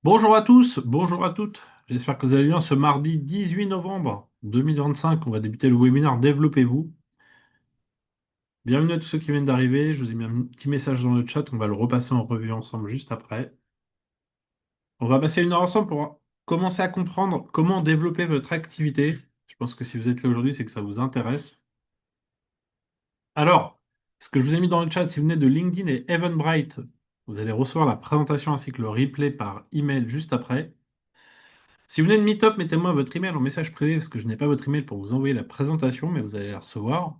Bonjour à tous, bonjour à toutes. J'espère que vous allez bien. Ce mardi 18 novembre 2025, on va débuter le webinaire Développez-vous. Bienvenue à tous ceux qui viennent d'arriver. Je vous ai mis un petit message dans le chat. On va le repasser en revue ensemble juste après. On va passer une heure ensemble pour commencer à comprendre comment développer votre activité. Je pense que si vous êtes là aujourd'hui, c'est que ça vous intéresse. Alors, ce que je vous ai mis dans le chat, si vous venez de LinkedIn et Eventbrite, vous allez recevoir la présentation ainsi que le replay par email juste après. Si vous venez de Meetup, mettez-moi votre email en message privé parce que je n'ai pas votre email pour vous envoyer la présentation, mais vous allez la recevoir.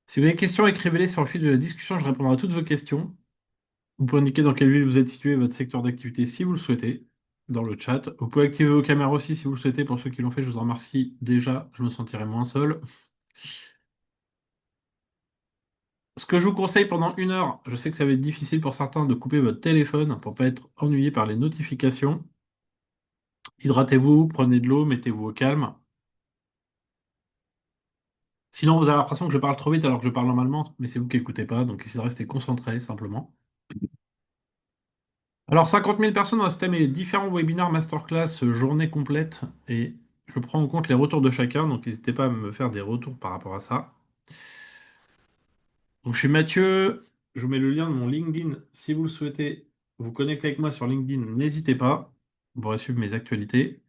Si vous avez des questions, écrivez-les sur le fil de la discussion, je répondrai à toutes vos questions. Vous pouvez indiquer dans quelle ville vous êtes situé, votre secteur d'activité si vous le souhaitez, dans le chat. Vous pouvez activer vos caméras aussi si vous le souhaitez. Pour ceux qui l'ont fait, je vous en remercie déjà, je me sentirai moins seul. Ce que je vous conseille pendant une heure, je sais que ça va être difficile pour certains de couper votre téléphone pour ne pas être ennuyé par les notifications. Hydratez-vous, prenez de l'eau, mettez-vous au calme. Sinon, vous avez l'impression que je parle trop vite alors que je parle normalement, mais c'est vous qui écoutez pas, donc essayez de rester concentré simplement. Alors, 50 000 personnes ont assisté à mes différents webinaires masterclass, journée complète, et je prends en compte les retours de chacun, donc n'hésitez pas à me faire des retours par rapport à ça. Donc, je suis Mathieu, je vous mets le lien de mon LinkedIn. Si vous le souhaitez vous connecter avec moi sur LinkedIn, n'hésitez pas, vous pourrez suivre mes actualités.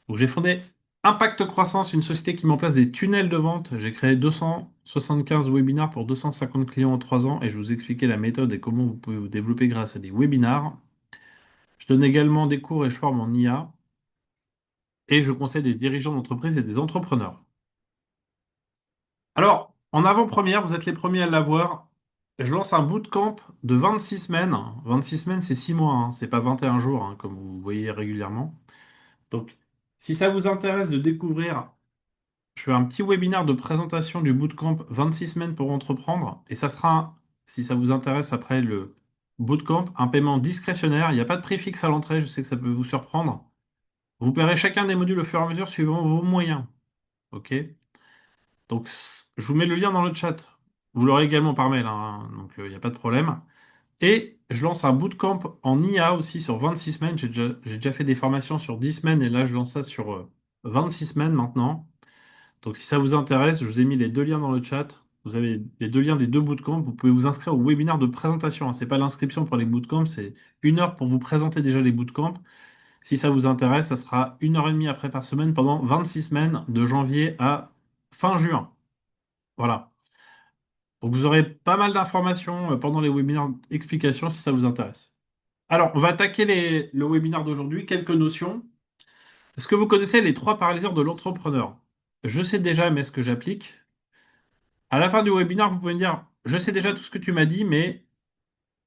Donc, j'ai fondé Impact Croissance, une société qui met en place des tunnels de vente. J'ai créé 275 webinaires pour 250 clients en 3 ans et je vous expliquais la méthode et comment vous pouvez vous développer grâce à des webinaires. Je donne également des cours et je forme en IA et je conseille des dirigeants d'entreprise et des entrepreneurs. Alors, en avant-première, vous êtes les premiers à l'avoir. Je lance un bootcamp de 26 semaines. 26 semaines, c'est 6 mois, hein. C'est pas 21 jours, hein, comme vous voyez régulièrement. Donc, si ça vous intéresse de découvrir, je fais un petit webinaire de présentation du bootcamp 26 semaines pour entreprendre. Et ça sera, si ça vous intéresse après le bootcamp, un paiement discrétionnaire. Il n'y a pas de prix fixe à l'entrée, je sais que ça peut vous surprendre. Vous paierez chacun des modules au fur et à mesure suivant vos moyens. OK? Donc, je vous mets le lien dans le chat. Vous l'aurez également par mail, hein, donc il n'y a pas de problème. Et je lance un bootcamp en IA aussi sur 26 semaines. J'ai déjà fait des formations sur 10 semaines et là, je lance ça sur 26 semaines maintenant. Donc si ça vous intéresse, je vous ai mis les deux liens dans le chat. Vous avez les deux liens des deux bootcamps. Vous pouvez vous inscrire au webinaire de présentation, hein. C'est pas l'inscription pour les bootcamps, c'est une heure pour vous présenter déjà les bootcamps. Si ça vous intéresse, ça sera une heure et demie après par semaine pendant 26 semaines, de janvier à fin juin. Voilà. Donc vous aurez pas mal d'informations pendant les webinaires explications si ça vous intéresse. Alors, on va attaquer le webinaire d'aujourd'hui. Quelques notions. Est-ce que vous connaissez les trois paralyseurs de l'entrepreneur? Je sais déjà, mais est-ce que j'applique? À la fin du webinaire, vous pouvez me dire, je sais déjà tout ce que tu m'as dit, mais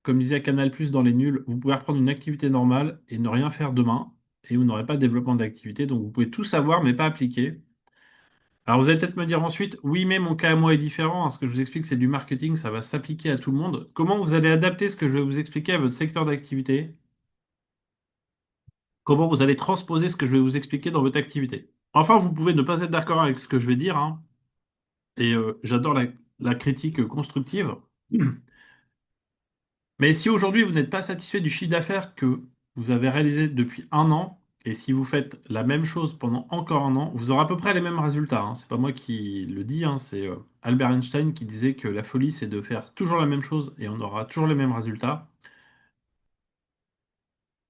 comme disait Canal+ dans les nuls, vous pouvez reprendre une activité normale et ne rien faire demain, et vous n'aurez pas de développement d'activité, donc vous pouvez tout savoir, mais pas appliquer. Alors vous allez peut-être me dire ensuite, oui, mais mon cas à moi est différent, hein. Ce que je vous explique, c'est du marketing, ça va s'appliquer à tout le monde. Comment vous allez adapter ce que je vais vous expliquer à votre secteur d'activité? Comment vous allez transposer ce que je vais vous expliquer dans votre activité? Enfin, vous pouvez ne pas être d'accord avec ce que je vais dire, hein, et j'adore la critique constructive. Mais si aujourd'hui vous n'êtes pas satisfait du chiffre d'affaires que vous avez réalisé depuis un an, et si vous faites la même chose pendant encore un an, vous aurez à peu près les mêmes résultats, hein. C'est pas moi qui le dis, hein, c'est Albert Einstein qui disait que la folie, c'est de faire toujours la même chose et on aura toujours les mêmes résultats.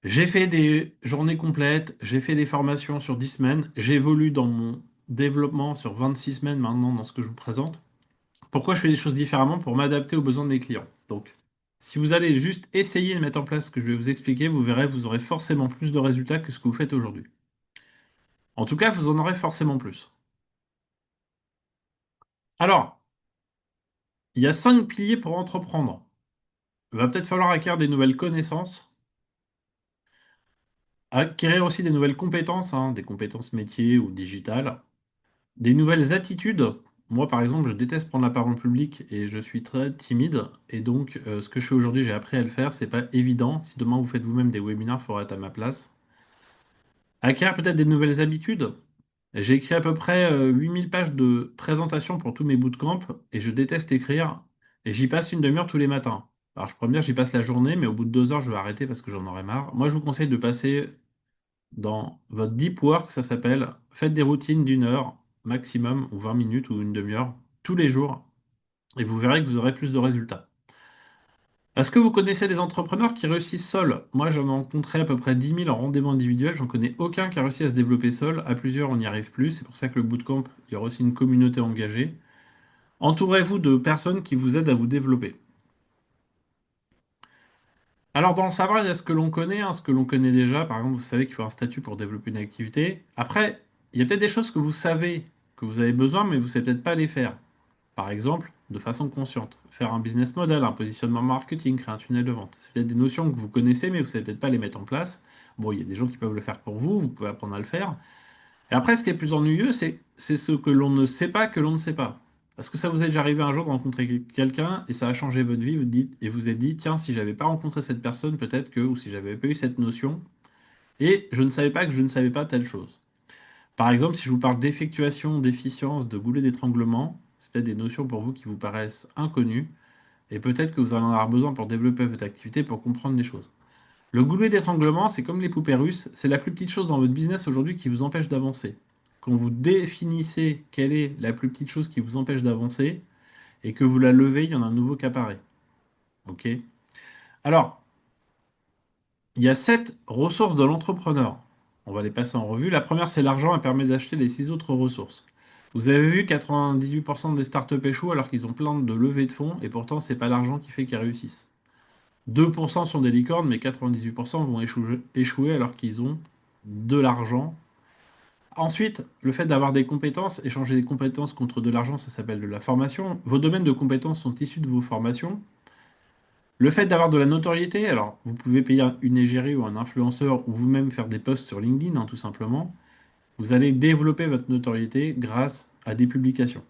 J'ai fait des journées complètes, j'ai fait des formations sur 10 semaines, j'évolue dans mon développement sur 26 semaines maintenant dans ce que je vous présente. Pourquoi je fais les choses différemment? Pour m'adapter aux besoins de mes clients. Donc, si vous allez juste essayer de mettre en place ce que je vais vous expliquer, vous verrez, vous aurez forcément plus de résultats que ce que vous faites aujourd'hui. En tout cas, vous en aurez forcément plus. Alors, il y a 5 piliers pour entreprendre. Il va peut-être falloir acquérir des nouvelles connaissances, acquérir aussi des nouvelles compétences, hein, des compétences métiers ou digitales, des nouvelles attitudes. Moi, par exemple, je déteste prendre la parole en public et je suis très timide. Et donc, ce que je fais aujourd'hui, j'ai appris à le faire. C'est pas évident. Si demain vous faites vous-même des webinaires, il faudra être à ma place. Acquérir peut-être des nouvelles habitudes. J'ai écrit à peu près 8000 pages de présentation pour tous mes bootcamps et je déteste écrire. Et j'y passe une demi-heure tous les matins. Alors, je pourrais me dire, j'y passe la journée, mais au bout de 2 heures, je vais arrêter parce que j'en aurai marre. Moi, je vous conseille de passer dans votre deep work, ça s'appelle. Faites des routines d'1 heure maximum, ou 20 minutes, ou une demi-heure, tous les jours, et vous verrez que vous aurez plus de résultats. Est-ce que vous connaissez des entrepreneurs qui réussissent seuls? Moi, j'en ai rencontré à peu près 10 000 en rendez-vous individuel. J'en connais aucun qui a réussi à se développer seul. À plusieurs, on n'y arrive plus. C'est pour ça que le bootcamp, il y aura aussi une communauté engagée. Entourez-vous de personnes qui vous aident à vous développer. Alors, dans le savoir, il y a ce que l'on connaît, hein, ce que l'on connaît déjà. Par exemple, vous savez qu'il faut un statut pour développer une activité. Après, il y a peut-être des choses que vous savez que vous avez besoin, mais vous ne savez peut-être pas les faire. Par exemple, de façon consciente. Faire un business model, un positionnement marketing, créer un tunnel de vente. C'est peut-être des notions que vous connaissez, mais vous ne savez peut-être pas les mettre en place. Bon, il y a des gens qui peuvent le faire pour vous, vous pouvez apprendre à le faire. Et après, ce qui est plus ennuyeux, c'est ce que l'on ne sait pas que l'on ne sait pas. Est-ce que ça vous est déjà arrivé un jour de rencontrer quelqu'un et ça a changé votre vie, vous dites, et vous êtes dit, tiens, si j'avais pas rencontré cette personne, peut-être que, ou si j'avais pas eu cette notion, et je ne savais pas que je ne savais pas telle chose. Par exemple, si je vous parle d'effectuation, d'efficience, de goulet d'étranglement, c'est peut-être des notions pour vous qui vous paraissent inconnues, et peut-être que vous allez en avoir besoin pour développer votre activité, pour comprendre les choses. Le goulet d'étranglement, c'est comme les poupées russes, c'est la plus petite chose dans votre business aujourd'hui qui vous empêche d'avancer. Quand vous définissez quelle est la plus petite chose qui vous empêche d'avancer, et que vous la levez, il y en a un nouveau qui apparaît. Ok? Alors, il y a 7 ressources de l'entrepreneur. On va les passer en revue. La première, c'est l'argent. Elle permet d'acheter les 6 autres ressources. Vous avez vu, 98% des startups échouent alors qu'ils ont plein de levées de fonds et pourtant, c'est pas l'argent qui fait qu'ils réussissent. 2% sont des licornes, mais 98% vont échouer alors qu'ils ont de l'argent. Ensuite, le fait d'avoir des compétences, échanger des compétences contre de l'argent, ça s'appelle de la formation. Vos domaines de compétences sont issus de vos formations. Le fait d'avoir de la notoriété, alors vous pouvez payer une égérie ou un influenceur ou vous-même faire des posts sur LinkedIn, hein, tout simplement. Vous allez développer votre notoriété grâce à des publications.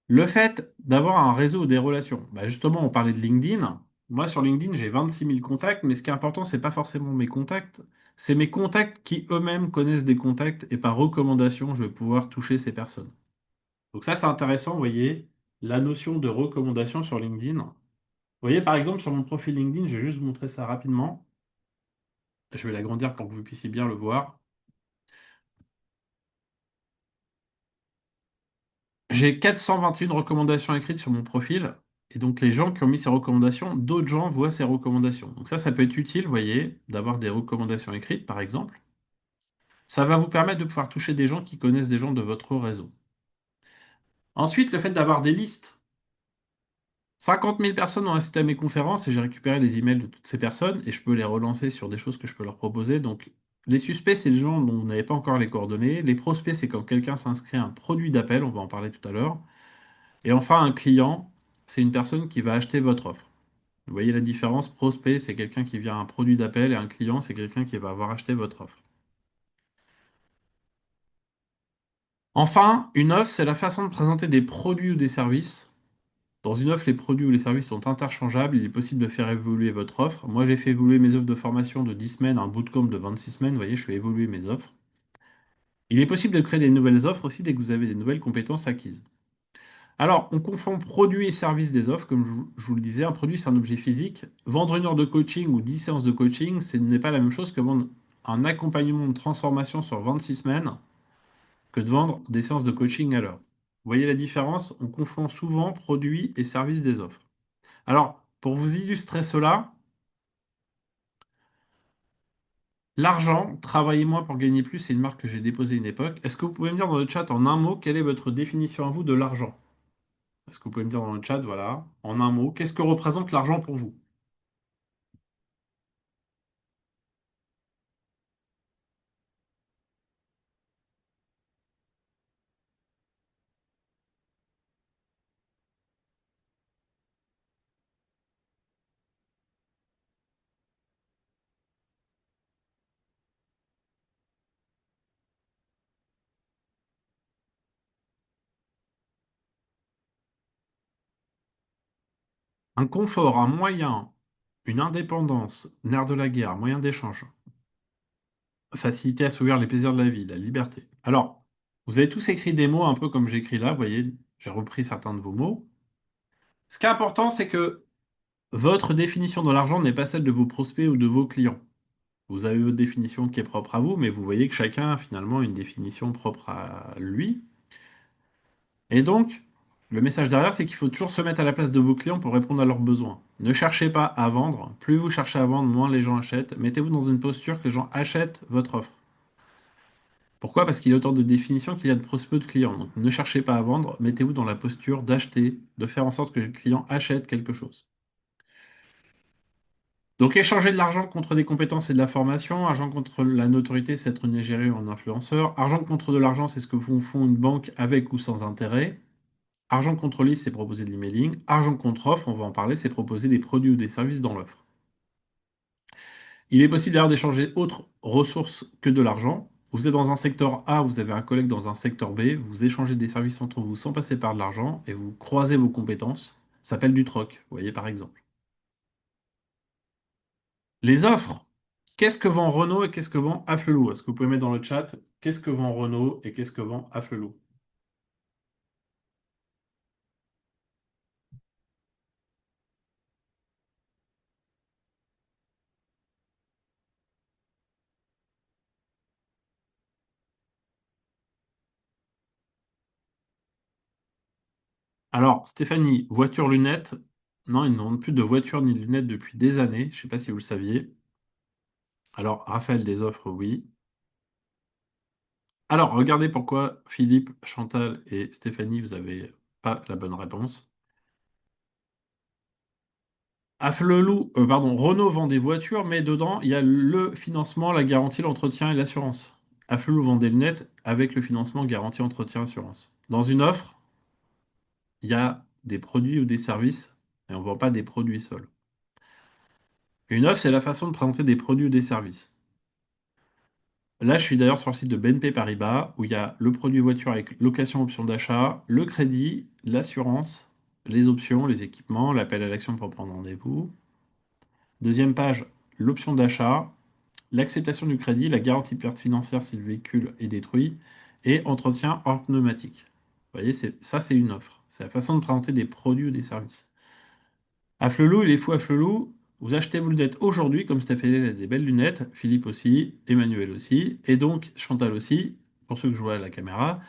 Le fait d'avoir un réseau ou des relations. Bah justement, on parlait de LinkedIn. Moi, sur LinkedIn, j'ai 26 000 contacts, mais ce qui est important, c'est pas forcément mes contacts, c'est mes contacts qui eux-mêmes connaissent des contacts et par recommandation, je vais pouvoir toucher ces personnes. Donc ça, c'est intéressant, vous voyez, la notion de recommandation sur LinkedIn. Vous voyez, par exemple, sur mon profil LinkedIn, je vais juste vous montrer ça rapidement. Je vais l'agrandir pour que vous puissiez bien le voir. J'ai 421 recommandations écrites sur mon profil. Et donc, les gens qui ont mis ces recommandations, d'autres gens voient ces recommandations. Donc ça peut être utile, vous voyez, d'avoir des recommandations écrites, par exemple. Ça va vous permettre de pouvoir toucher des gens qui connaissent des gens de votre réseau. Ensuite, le fait d'avoir des listes. 50 000 personnes ont assisté à mes conférences et j'ai récupéré les emails de toutes ces personnes et je peux les relancer sur des choses que je peux leur proposer. Donc, les suspects, c'est les gens dont vous n'avez pas encore les coordonnées. Les prospects, c'est quand quelqu'un s'inscrit à un produit d'appel, on va en parler tout à l'heure. Et enfin, un client, c'est une personne qui va acheter votre offre. Vous voyez la différence? Prospect, c'est quelqu'un qui vient à un produit d'appel et un client, c'est quelqu'un qui va avoir acheté votre offre. Enfin, une offre, c'est la façon de présenter des produits ou des services. Dans une offre, les produits ou les services sont interchangeables. Il est possible de faire évoluer votre offre. Moi, j'ai fait évoluer mes offres de formation de 10 semaines, un bootcamp de 26 semaines. Vous voyez, je fais évoluer mes offres. Il est possible de créer des nouvelles offres aussi dès que vous avez des nouvelles compétences acquises. Alors, on confond produit et service des offres, comme je vous le disais. Un produit, c'est un objet physique. Vendre 1 heure de coaching ou 10 séances de coaching, ce n'est pas la même chose que vendre un accompagnement de transformation sur 26 semaines que de vendre des séances de coaching à l'heure. Vous voyez la différence? On confond souvent produit et service des offres. Alors, pour vous illustrer cela, l'argent, travailler moins pour gagner plus, c'est une marque que j'ai déposée une époque. Est-ce que vous pouvez me dire dans le chat en un mot quelle est votre définition à vous de l'argent? Est-ce que vous pouvez me dire dans le chat, voilà, en un mot, qu'est-ce que représente l'argent pour vous? Un confort, un moyen, une indépendance, nerf de la guerre, un moyen d'échange, facilité à s'ouvrir les plaisirs de la vie, la liberté. Alors, vous avez tous écrit des mots un peu comme j'écris là, vous voyez, j'ai repris certains de vos mots. Ce qui est important, c'est que Votre définition de l'argent n'est pas celle de vos prospects ou de vos clients. Vous avez votre définition qui est propre à vous, mais vous voyez que chacun a finalement une définition propre à lui. Et donc, le message derrière, c'est qu'il faut toujours se mettre à la place de vos clients pour répondre à leurs besoins. Ne cherchez pas à vendre. Plus vous cherchez à vendre, moins les gens achètent. Mettez-vous dans une posture que les gens achètent votre offre. Pourquoi? Parce qu'il y a autant de définitions qu'il y a de prospects de clients. Donc ne cherchez pas à vendre, mettez-vous dans la posture d'acheter, de faire en sorte que le client achète quelque chose. Donc échanger de l'argent contre des compétences et de la formation, argent contre la notoriété, c'est être une égérie ou un influenceur. Argent contre de l'argent, c'est ce que font une banque avec ou sans intérêt. Argent contre lead, c'est proposer de l'emailing. Argent contre offre, on va en parler, c'est proposer des produits ou des services dans l'offre. Il est possible d'ailleurs d'échanger autres ressources que de l'argent. Vous êtes dans un secteur A, vous avez un collègue dans un secteur B, vous échangez des services entre vous sans passer par de l'argent et vous croisez vos compétences. Ça s'appelle du troc, vous voyez par exemple. Les offres. Qu'est-ce que vend Renault et qu'est-ce que vend Afflelou? Est-ce que vous pouvez mettre dans le chat qu'est-ce que vend Renault et qu'est-ce que vend Afflelou? Alors, Stéphanie, voiture, lunettes. Non, ils ne vendent plus de voitures ni de lunettes depuis des années. Je ne sais pas si vous le saviez. Alors, Raphaël, des offres, oui. Alors, regardez pourquoi Philippe, Chantal et Stéphanie, vous n'avez pas la bonne réponse. Renault vend des voitures, mais dedans, il y a le financement, la garantie, l'entretien et l'assurance. Afflelou vend des lunettes avec le financement, garantie, entretien, assurance. Dans une offre, il y a des produits ou des services, et on ne vend pas des produits seuls. Une offre, c'est la façon de présenter des produits ou des services. Là, je suis d'ailleurs sur le site de BNP Paribas, où il y a le produit voiture avec location option d'achat, le crédit, l'assurance, les options, les équipements, l'appel à l'action pour prendre rendez-vous. Deuxième page, l'option d'achat, l'acceptation du crédit, la garantie de perte financière si le véhicule est détruit, et entretien hors pneumatique. Vous voyez, ça, c'est une offre. C'est la façon de présenter des produits ou des services. Afflelou, il est fou Afflelou. Vous achetez vos lunettes aujourd'hui, comme Stéphanie elle a des belles lunettes, Philippe aussi, Emmanuel aussi, et donc Chantal aussi, pour ceux que je vois à la caméra.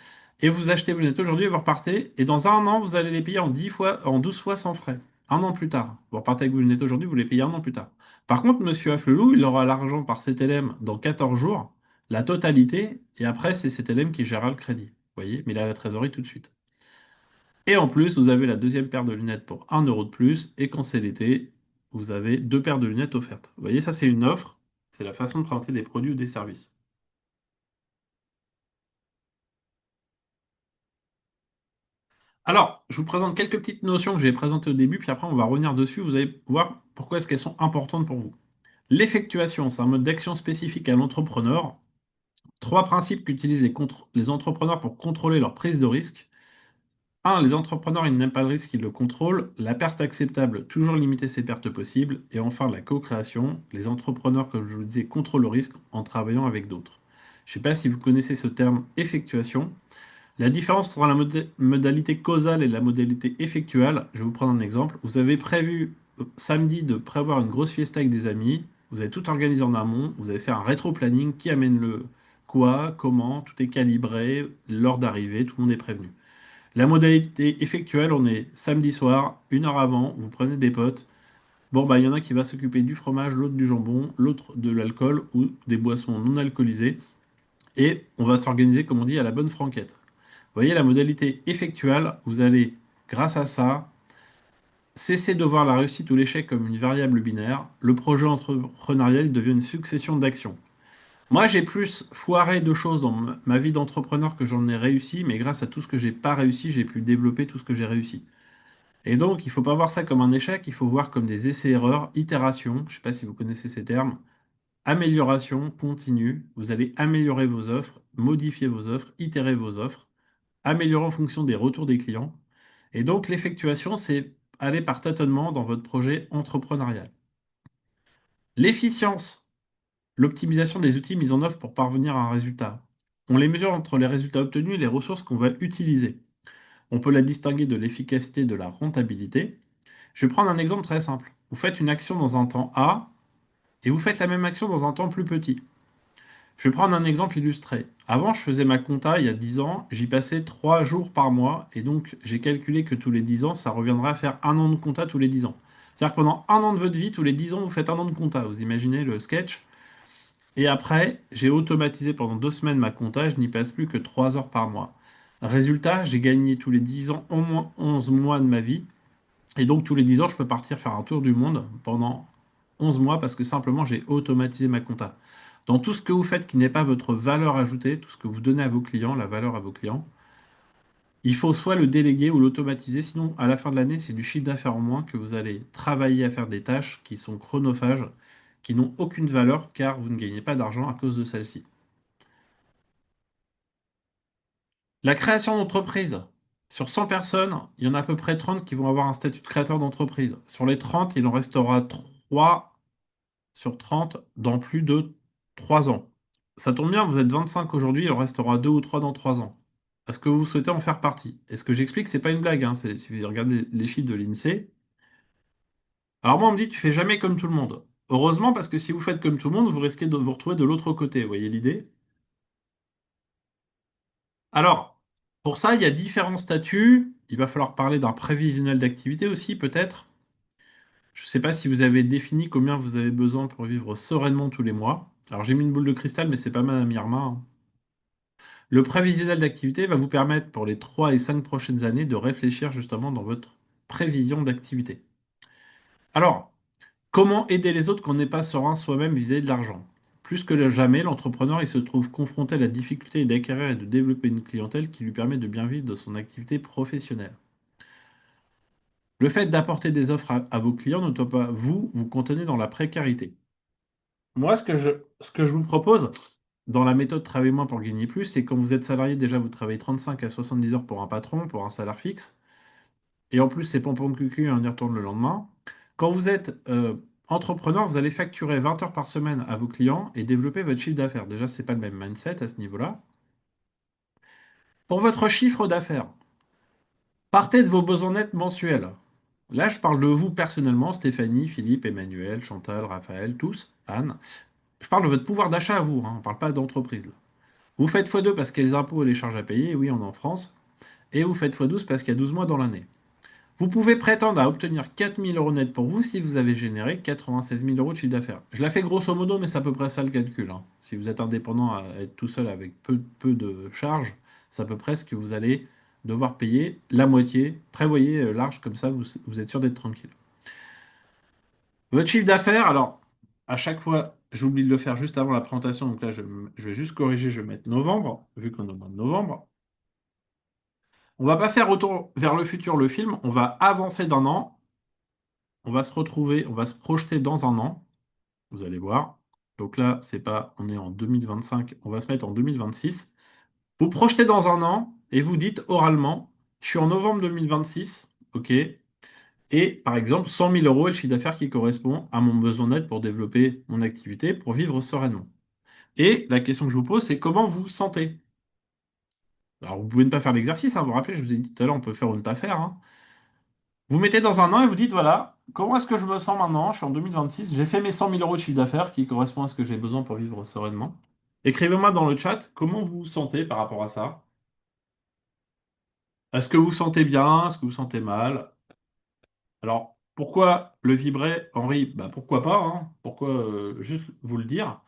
Et vous achetez vos lunettes aujourd'hui et vous repartez, et dans un an, vous allez les payer en 10 fois, en 12 fois sans frais. Un an plus tard. Vous repartez avec vos lunettes aujourd'hui, vous les payez un an plus tard. Par contre, monsieur Afflelou, il aura l'argent par CTLM dans 14 jours, la totalité, et après, c'est CTLM qui gérera le crédit. Vous voyez, mais il a la trésorerie tout de suite. Et en plus, vous avez la deuxième paire de lunettes pour 1 € de plus. Et quand c'est l'été, vous avez deux paires de lunettes offertes. Vous voyez, ça c'est une offre. C'est la façon de présenter des produits ou des services. Alors, je vous présente quelques petites notions que j'ai présentées au début, puis après on va revenir dessus. Vous allez voir pourquoi est-ce qu'elles sont importantes pour vous. L'effectuation, c'est un mode d'action spécifique à l'entrepreneur. Trois principes qu'utilisent les entrepreneurs pour contrôler leur prise de risque. Un, les entrepreneurs, ils n'aiment pas le risque, ils le contrôlent. La perte acceptable, toujours limiter ses pertes possibles. Et enfin, la co-création. Les entrepreneurs, comme je vous le disais, contrôlent le risque en travaillant avec d'autres. Je ne sais pas si vous connaissez ce terme effectuation. La différence entre la modalité causale et la modalité effectuelle, je vais vous prendre un exemple. Vous avez prévu samedi de prévoir une grosse fiesta avec des amis. Vous avez tout organisé en amont. Vous avez fait un rétro-planning qui amène le quoi, comment, tout est calibré, l'heure d'arrivée, tout le monde est prévenu. La modalité effectuelle, on est samedi soir, 1 heure avant, vous prenez des potes. Bon, bah, il y en a qui va s'occuper du fromage, l'autre du jambon, l'autre de l'alcool ou des boissons non alcoolisées. Et on va s'organiser, comme on dit, à la bonne franquette. Vous voyez, la modalité effectuelle, vous allez, grâce à ça, cesser de voir la réussite ou l'échec comme une variable binaire. Le projet entrepreneurial il devient une succession d'actions. Moi, j'ai plus foiré de choses dans ma vie d'entrepreneur que j'en ai réussi, mais grâce à tout ce que j'ai pas réussi, j'ai pu développer tout ce que j'ai réussi. Et donc, il ne faut pas voir ça comme un échec, il faut voir comme des essais-erreurs, itérations, je ne sais pas si vous connaissez ces termes, amélioration continue, vous allez améliorer vos offres, modifier vos offres, itérer vos offres, améliorer en fonction des retours des clients. Et donc, l'effectuation, c'est aller par tâtonnement dans votre projet entrepreneurial. L'efficience, l'optimisation des outils mis en œuvre pour parvenir à un résultat. On les mesure entre les résultats obtenus et les ressources qu'on va utiliser. On peut la distinguer de l'efficacité de la rentabilité. Je vais prendre un exemple très simple. vous faites une action dans un temps A et vous faites la même action dans un temps plus petit. Je vais prendre un exemple illustré. Avant, je faisais ma compta il y a 10 ans, j'y passais 3 jours par mois, et donc j'ai calculé que tous les 10 ans, ça reviendrait à faire un an de compta tous les 10 ans. C'est-à-dire que pendant un an de votre vie, tous les 10 ans, vous faites un an de compta. Vous imaginez le sketch? Et après, j'ai automatisé pendant 2 semaines ma compta, je n'y passe plus que 3 heures par mois. Résultat, j'ai gagné tous les 10 ans au moins 11 mois de ma vie, et donc tous les 10 ans, je peux partir faire un tour du monde pendant 11 mois parce que simplement j'ai automatisé ma compta. Dans tout ce que vous faites qui n'est pas votre valeur ajoutée, tout ce que vous donnez à vos clients, la valeur à vos clients, il faut soit le déléguer ou l'automatiser, sinon à la fin de l'année, c'est du chiffre d'affaires en moins que vous allez travailler à faire des tâches qui sont chronophages, qui n'ont aucune valeur car vous ne gagnez pas d'argent à cause de celles-ci. La création d'entreprise. Sur 100 personnes, il y en a à peu près 30 qui vont avoir un statut de créateur d'entreprise. Sur les 30, il en restera 3 sur 30 dans plus de 3 ans. Ça tombe bien, vous êtes 25 aujourd'hui, il en restera 2 ou 3 dans 3 ans. Est-ce que vous souhaitez en faire partie? Et ce que j'explique, c'est pas une blague, hein, il suffit de regarder les chiffres de l'INSEE. Alors moi, on me dit, tu fais jamais comme tout le monde. Heureusement, parce que si vous faites comme tout le monde, vous risquez de vous retrouver de l'autre côté. Vous voyez l'idée? Alors, pour ça, il y a différents statuts. Il va falloir parler d'un prévisionnel d'activité aussi, peut-être. Je ne sais pas si vous avez défini combien vous avez besoin pour vivre sereinement tous les mois. Alors j'ai mis une boule de cristal, mais c'est pas Madame Irma, hein. Le prévisionnel d'activité va vous permettre pour les 3 et 5 prochaines années de réfléchir justement dans votre prévision d'activité. Alors, comment aider les autres quand on n'est pas serein soi-même vis-à-vis de l'argent? Plus que jamais, l'entrepreneur il se trouve confronté à la difficulté d'acquérir et de développer une clientèle qui lui permet de bien vivre de son activité professionnelle. Le fait d'apporter des offres à vos clients ne doit pas vous contenir dans la précarité. Moi, ce que je vous propose dans la méthode Travailler moins pour gagner plus, c'est quand vous êtes salarié, déjà vous travaillez 35 à 70 heures pour un patron, pour un salaire fixe, et en plus c'est pompon de cucu et on y retourne le lendemain. Quand vous êtes entrepreneur, vous allez facturer 20 heures par semaine à vos clients et développer votre chiffre d'affaires. Déjà, c'est pas le même mindset à ce niveau-là. Pour votre chiffre d'affaires, partez de vos besoins nets mensuels. Là, je parle de vous personnellement, Stéphanie, Philippe, Emmanuel, Chantal, Raphaël, tous, Anne. Je parle de votre pouvoir d'achat à vous, hein, on ne parle pas d'entreprise. Vous faites x2 parce qu'il y a les impôts et les charges à payer, oui, on est en France, et vous faites x12 parce qu'il y a 12 mois dans l'année. Vous pouvez prétendre à obtenir 4 000 euros net pour vous si vous avez généré 96 000 euros de chiffre d'affaires. Je la fais grosso modo, mais c'est à peu près ça le calcul, hein. Si vous êtes indépendant à être tout seul avec peu de charges, c'est à peu près ce que vous allez devoir payer la moitié. Prévoyez large, comme ça vous êtes sûr d'être tranquille. Votre chiffre d'affaires, alors, à chaque fois, j'oublie de le faire juste avant la présentation, donc là, je vais juste corriger, je vais mettre novembre, vu qu'on est au mois de novembre. On va pas faire retour vers le futur le film, on va avancer d'un an, on va se retrouver, on va se projeter dans un an, vous allez voir. Donc là, c'est pas, on est en 2025, on va se mettre en 2026. Vous projetez dans un an et vous dites oralement, je suis en novembre 2026, ok, et par exemple, 100 000 euros est le chiffre d'affaires qui correspond à mon besoin net pour développer mon activité, pour vivre sereinement. Et la question que je vous pose, c'est comment vous vous sentez? Alors, vous pouvez ne pas faire l'exercice, hein, vous vous rappelez, je vous ai dit tout à l'heure, on peut faire ou ne pas faire, hein. Vous mettez dans un an et vous dites, voilà, comment est-ce que je me sens maintenant? Je suis en 2026, j'ai fait mes 100 000 euros de chiffre d'affaires qui correspond à ce que j'ai besoin pour vivre sereinement. Écrivez-moi dans le chat comment vous vous sentez par rapport à ça. Est-ce que vous vous sentez bien? Est-ce que vous vous sentez mal? Alors, pourquoi le vibrer, Henri? Bah, pourquoi pas, hein? Pourquoi juste vous le dire?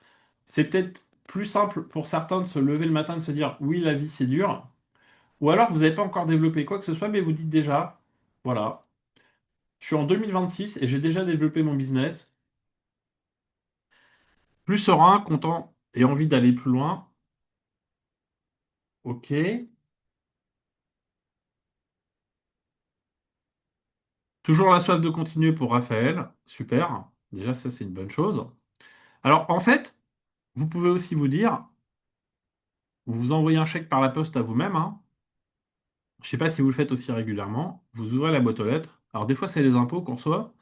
C'est peut-être plus simple pour certains de se lever le matin et de se dire, oui, la vie c'est dur. Ou alors vous n'avez pas encore développé quoi que ce soit, mais vous dites déjà, voilà, je suis en 2026 et j'ai déjà développé mon business. Plus serein, content et envie d'aller plus loin. Ok. Toujours la soif de continuer pour Raphaël. Super. Déjà, ça, c'est une bonne chose. Alors, en fait, vous pouvez aussi vous dire, vous vous envoyez un chèque par la poste à vous-même, hein. Je ne sais pas si vous le faites aussi régulièrement. Vous ouvrez la boîte aux lettres. Alors, des fois, c'est les impôts qu'on reçoit.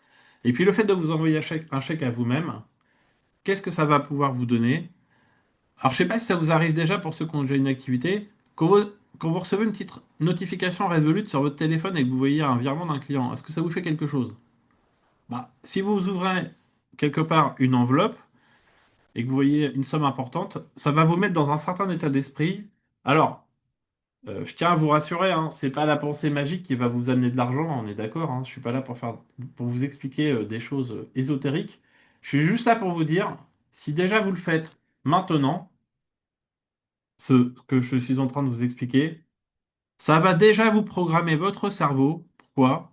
Et puis, le fait de vous envoyer un chèque à vous-même, qu'est-ce que ça va pouvoir vous donner? Alors, je sais pas si ça vous arrive déjà pour ceux qui ont déjà une activité, quand vous recevez une petite notification Revolut sur votre téléphone et que vous voyez un virement d'un client, est-ce que ça vous fait quelque chose? Bah, si vous ouvrez quelque part une enveloppe et que vous voyez une somme importante, ça va vous mettre dans un certain état d'esprit. Alors, je tiens à vous rassurer, hein, c'est pas la pensée magique qui va vous amener de l'argent, on est d'accord, hein, je suis pas là pour vous expliquer des choses ésotériques. Je suis juste là pour vous dire, si déjà vous le faites maintenant, ce que je suis en train de vous expliquer, ça va déjà vous programmer votre cerveau. Pourquoi?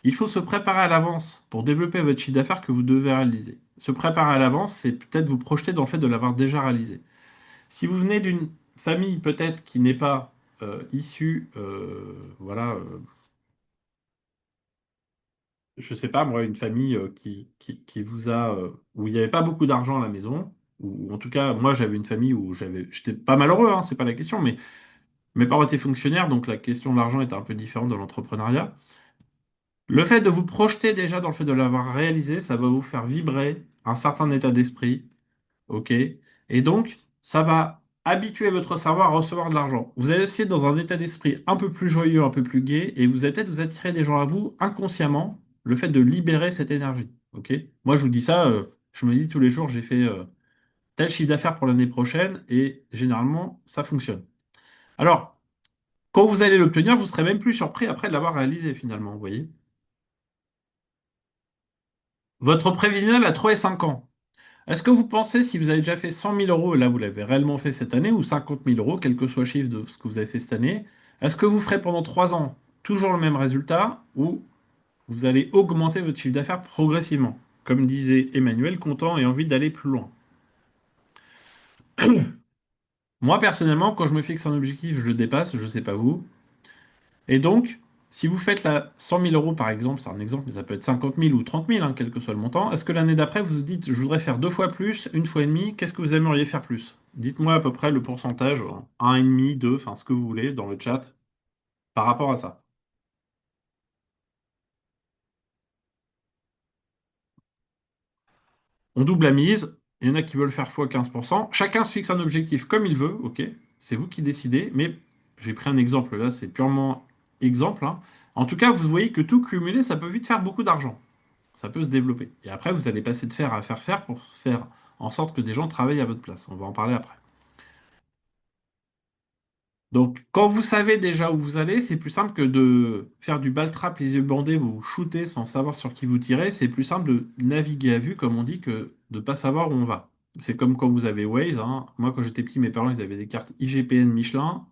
Il faut se préparer à l'avance pour développer votre chiffre d'affaires que vous devez réaliser. Se préparer à l'avance, c'est peut-être vous projeter dans le fait de l'avoir déjà réalisé. Si vous venez d'une famille peut-être qui n'est pas issue, voilà, je sais pas moi, une famille qui vous a, où il n'y avait pas beaucoup d'argent à la maison, ou en tout cas, moi j'avais une famille où j'étais pas malheureux, hein, c'est pas la question, mais mes parents étaient fonctionnaires, donc la question de l'argent était un peu différente de l'entrepreneuriat. Le fait de vous projeter déjà dans le fait de l'avoir réalisé, ça va vous faire vibrer un certain état d'esprit, ok? Et donc, ça va habituer votre cerveau à recevoir de l'argent. Vous allez aussi être dans un état d'esprit un peu plus joyeux, un peu plus gai, et vous allez peut-être vous attirer des gens à vous inconsciemment, le fait de libérer cette énergie, ok? Moi, je vous dis ça, je me dis tous les jours, j'ai fait tel chiffre d'affaires pour l'année prochaine, et généralement, ça fonctionne. Alors, quand vous allez l'obtenir, vous serez même plus surpris après de l'avoir réalisé finalement, vous voyez? Votre prévisionnel a 3 et 5 ans. Est-ce que vous pensez, si vous avez déjà fait 100 000 euros, et là vous l'avez réellement fait cette année, ou 50 000 euros, quel que soit le chiffre de ce que vous avez fait cette année, est-ce que vous ferez pendant 3 ans toujours le même résultat, ou vous allez augmenter votre chiffre d'affaires progressivement? Comme disait Emmanuel, content et envie d'aller plus loin. Moi personnellement, quand je me fixe un objectif, je le dépasse, je sais pas vous. Et donc, si vous faites la 100 000 euros par exemple, c'est un exemple, mais ça peut être 50 000 ou 30 000, hein, quel que soit le montant, est-ce que l'année d'après vous vous dites, je voudrais faire deux fois plus, une fois et demi, qu'est-ce que vous aimeriez faire plus? Dites-moi à peu près le pourcentage, un et demi, 2, enfin ce que vous voulez dans le chat par rapport à ça. On double la mise, il y en a qui veulent faire fois 15%. Chacun se fixe un objectif comme il veut, ok? C'est vous qui décidez, mais j'ai pris un exemple là, c'est purement exemple, hein. En tout cas, vous voyez que tout cumulé, ça peut vite faire beaucoup d'argent. Ça peut se développer. Et après, vous allez passer de faire à faire faire pour faire en sorte que des gens travaillent à votre place. On va en parler après. Donc, quand vous savez déjà où vous allez, c'est plus simple que de faire du ball trap les yeux bandés, vous shooter sans savoir sur qui vous tirez. C'est plus simple de naviguer à vue, comme on dit, que de pas savoir où on va. C'est comme quand vous avez Waze, hein. Moi, quand j'étais petit, mes parents, ils avaient des cartes IGPN Michelin.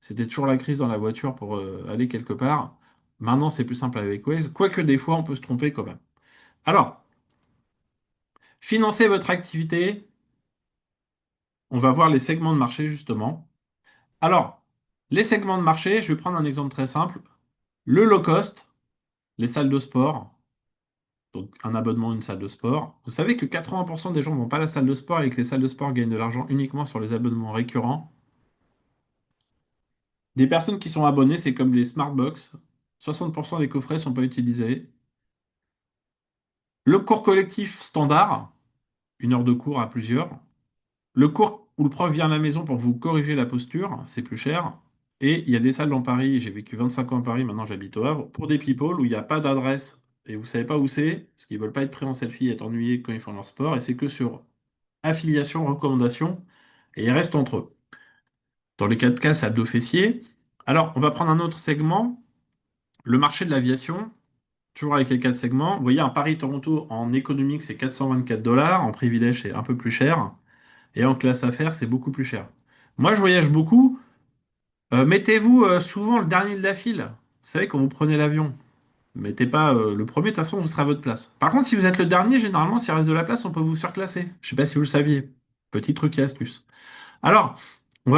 C'était toujours la crise dans la voiture pour aller quelque part. Maintenant, c'est plus simple avec Waze, quoique des fois, on peut se tromper quand même. Alors, financez votre activité. On va voir les segments de marché justement. Alors, les segments de marché, je vais prendre un exemple très simple. Le low cost, les salles de sport, donc un abonnement à une salle de sport. Vous savez que 80% des gens ne vont pas à la salle de sport et que les salles de sport gagnent de l'argent uniquement sur les abonnements récurrents. Des personnes qui sont abonnées, c'est comme les Smartbox. 60% des coffrets ne sont pas utilisés. Le cours collectif standard, une heure de cours à plusieurs. Le cours où le prof vient à la maison pour vous corriger la posture, c'est plus cher. Et il y a des salles dans Paris, j'ai vécu 25 ans à Paris, maintenant j'habite au Havre, pour des people où il n'y a pas d'adresse et vous savez pas où c'est, parce qu'ils veulent pas être pris en selfie et être ennuyés quand ils font leur sport, et c'est que sur affiliation, recommandation, et ils restent entre eux. Dans les cas de cas, c'est abdos-fessiers. Alors, on va prendre un autre segment, le marché de l'aviation, toujours avec les quatre segments. Vous voyez, un Paris-Toronto en économique, c'est 424 $, en privilège, c'est un peu plus cher. Et en classe affaires, c'est beaucoup plus cher. Moi, je voyage beaucoup. Mettez-vous souvent le dernier de la file. Vous savez, quand vous prenez l'avion, mettez pas le premier, de toute façon, vous serez à votre place. Par contre, si vous êtes le dernier, généralement, s'il reste de la place, on peut vous surclasser. Je sais pas si vous le saviez. Petit truc et astuce. Alors, on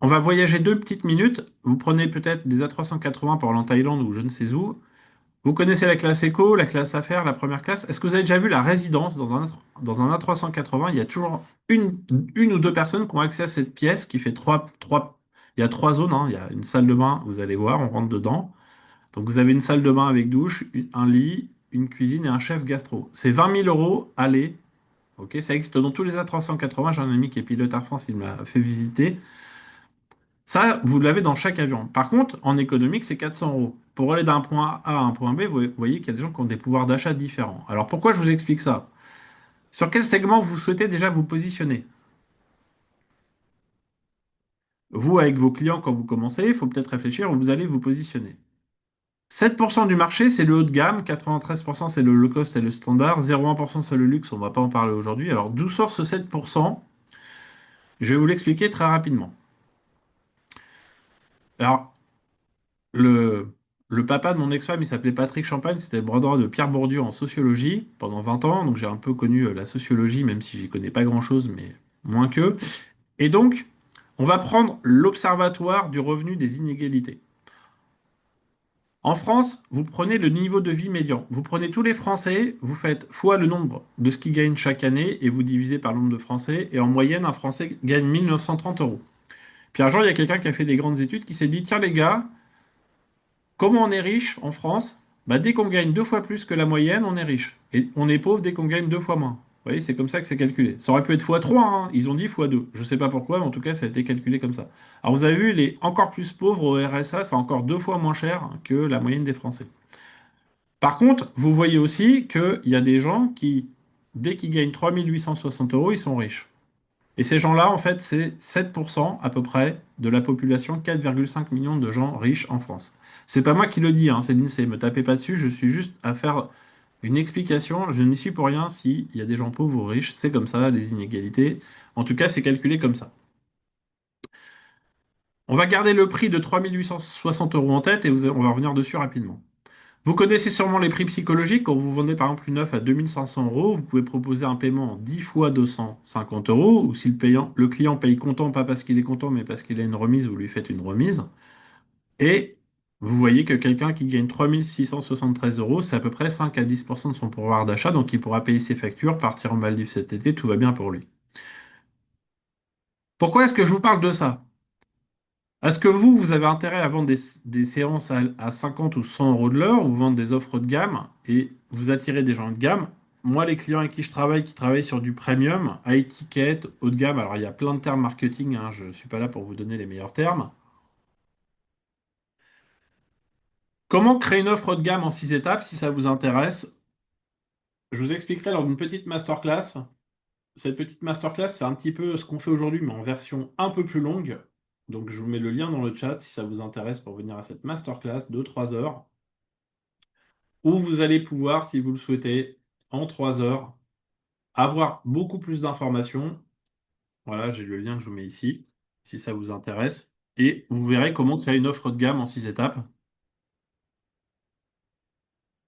va voyager 2 petites minutes. Vous prenez peut-être des A380 pour aller en Thaïlande ou je ne sais où. Vous connaissez la classe éco, la classe affaires, la première classe. Est-ce que vous avez déjà vu la résidence dans un A380? Il y a toujours une ou deux personnes qui ont accès à cette pièce qui fait il y a trois zones, hein. Il y a une salle de bain, vous allez voir, on rentre dedans. Donc vous avez une salle de bain avec douche, un lit, une cuisine et un chef gastro. C'est 20 000 € aller. Ok, ça existe dans tous les A380. J'ai un ami qui est pilote Air France, il m'a fait visiter. Ça, vous l'avez dans chaque avion. Par contre, en économique, c'est 400 euros. Pour aller d'un point A à un point B, vous voyez qu'il y a des gens qui ont des pouvoirs d'achat différents. Alors pourquoi je vous explique ça? Sur quel segment vous souhaitez déjà vous positionner? Vous, avec vos clients, quand vous commencez, il faut peut-être réfléchir où vous allez vous positionner. 7% du marché, c'est le haut de gamme, 93% c'est le low cost et le standard, 0,1% c'est le luxe, on ne va pas en parler aujourd'hui. Alors d'où sort ce 7%? Je vais vous l'expliquer très rapidement. Alors, le, le papa de mon ex-femme, il s'appelait Patrick Champagne, c'était le bras droit de Pierre Bourdieu en sociologie pendant 20 ans, donc j'ai un peu connu la sociologie, même si j'y connais pas grand-chose, mais moins qu'eux. Et donc, on va prendre l'Observatoire du revenu des inégalités. En France, vous prenez le niveau de vie médian. Vous prenez tous les Français, vous faites fois le nombre de ce qu'ils gagnent chaque année et vous divisez par le nombre de Français. Et en moyenne, un Français gagne 1930 euros. Puis un jour, il y a quelqu'un qui a fait des grandes études qui s'est dit, tiens les gars, comment on est riche en France? Bah, dès qu'on gagne deux fois plus que la moyenne, on est riche. Et on est pauvre dès qu'on gagne deux fois moins. Vous voyez, c'est comme ça que c'est calculé. Ça aurait pu être fois 3, hein. Ils ont dit fois 2. Je ne sais pas pourquoi, mais en tout cas, ça a été calculé comme ça. Alors vous avez vu, les encore plus pauvres au RSA, c'est encore deux fois moins cher que la moyenne des Français. Par contre, vous voyez aussi qu'il y a des gens qui, dès qu'ils gagnent 3 860 euros, ils sont riches. Et ces gens-là, en fait, c'est 7% à peu près de la population, 4,5 millions de gens riches en France. C'est pas moi qui le dis, hein, c'est l'INSEE. Me tapez pas dessus, je suis juste à faire une explication. Je n'y suis pour rien s'il y a des gens pauvres ou riches. C'est comme ça, les inégalités. En tout cas, c'est calculé comme ça. On va garder le prix de 3 860 euros en tête et on va revenir dessus rapidement. Vous connaissez sûrement les prix psychologiques. Quand vous vendez par exemple une œuf à 2500 euros, vous pouvez proposer un paiement en 10 fois 250 euros. Ou si le client paye content, pas parce qu'il est content, mais parce qu'il a une remise, vous lui faites une remise. Et vous voyez que quelqu'un qui gagne 3673 euros, c'est à peu près 5 à 10% de son pouvoir d'achat. Donc il pourra payer ses factures, partir en Maldives cet été, tout va bien pour lui. Pourquoi est-ce que je vous parle de ça? Est-ce que vous avez intérêt à vendre des séances à 50 ou 100 euros de l'heure ou vendre des offres de gamme et vous attirer des gens de gamme? Moi, les clients avec qui je travaille, qui travaillent sur du premium, à étiquette, haut de gamme, alors il y a plein de termes marketing, hein, je ne suis pas là pour vous donner les meilleurs termes. Comment créer une offre de gamme en 6 étapes, si ça vous intéresse? Je vous expliquerai lors d'une petite masterclass. Cette petite masterclass, c'est un petit peu ce qu'on fait aujourd'hui, mais en version un peu plus longue. Donc, je vous mets le lien dans le chat si ça vous intéresse pour venir à cette masterclass de 3 heures. Où vous allez pouvoir, si vous le souhaitez, en 3 heures, avoir beaucoup plus d'informations. Voilà, j'ai le lien que je vous mets ici, si ça vous intéresse. Et vous verrez comment créer une offre de gamme en 6 étapes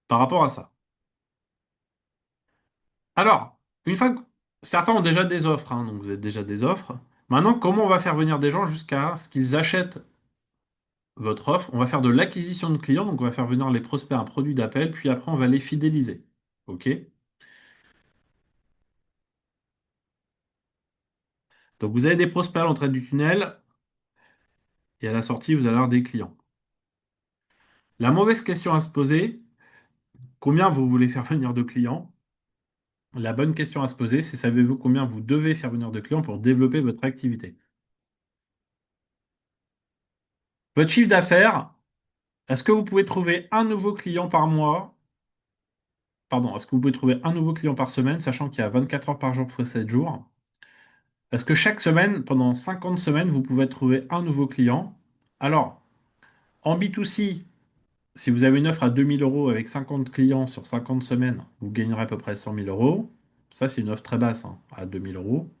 par rapport à ça. Alors, une fois que certains ont déjà des offres, hein, donc vous êtes déjà des offres. Maintenant, comment on va faire venir des gens jusqu'à ce qu'ils achètent votre offre? On va faire de l'acquisition de clients, donc on va faire venir les prospects à un produit d'appel, puis après on va les fidéliser. OK? Donc vous avez des prospects à l'entrée du tunnel et à la sortie, vous allez avoir des clients. La mauvaise question à se poser, combien vous voulez faire venir de clients? La bonne question à se poser, c'est savez-vous combien vous devez faire venir de clients pour développer votre activité? Votre chiffre d'affaires, est-ce que vous pouvez trouver un nouveau client par mois? Pardon, est-ce que vous pouvez trouver un nouveau client par semaine, sachant qu'il y a 24 heures par jour fois 7 jours? Est-ce que chaque semaine, pendant 50 semaines, vous pouvez trouver un nouveau client? Alors, en B2C, si vous avez une offre à 2000 euros avec 50 clients sur 50 semaines, vous gagnerez à peu près 100 000 euros. Ça, c'est une offre très basse, hein, à 2000 euros.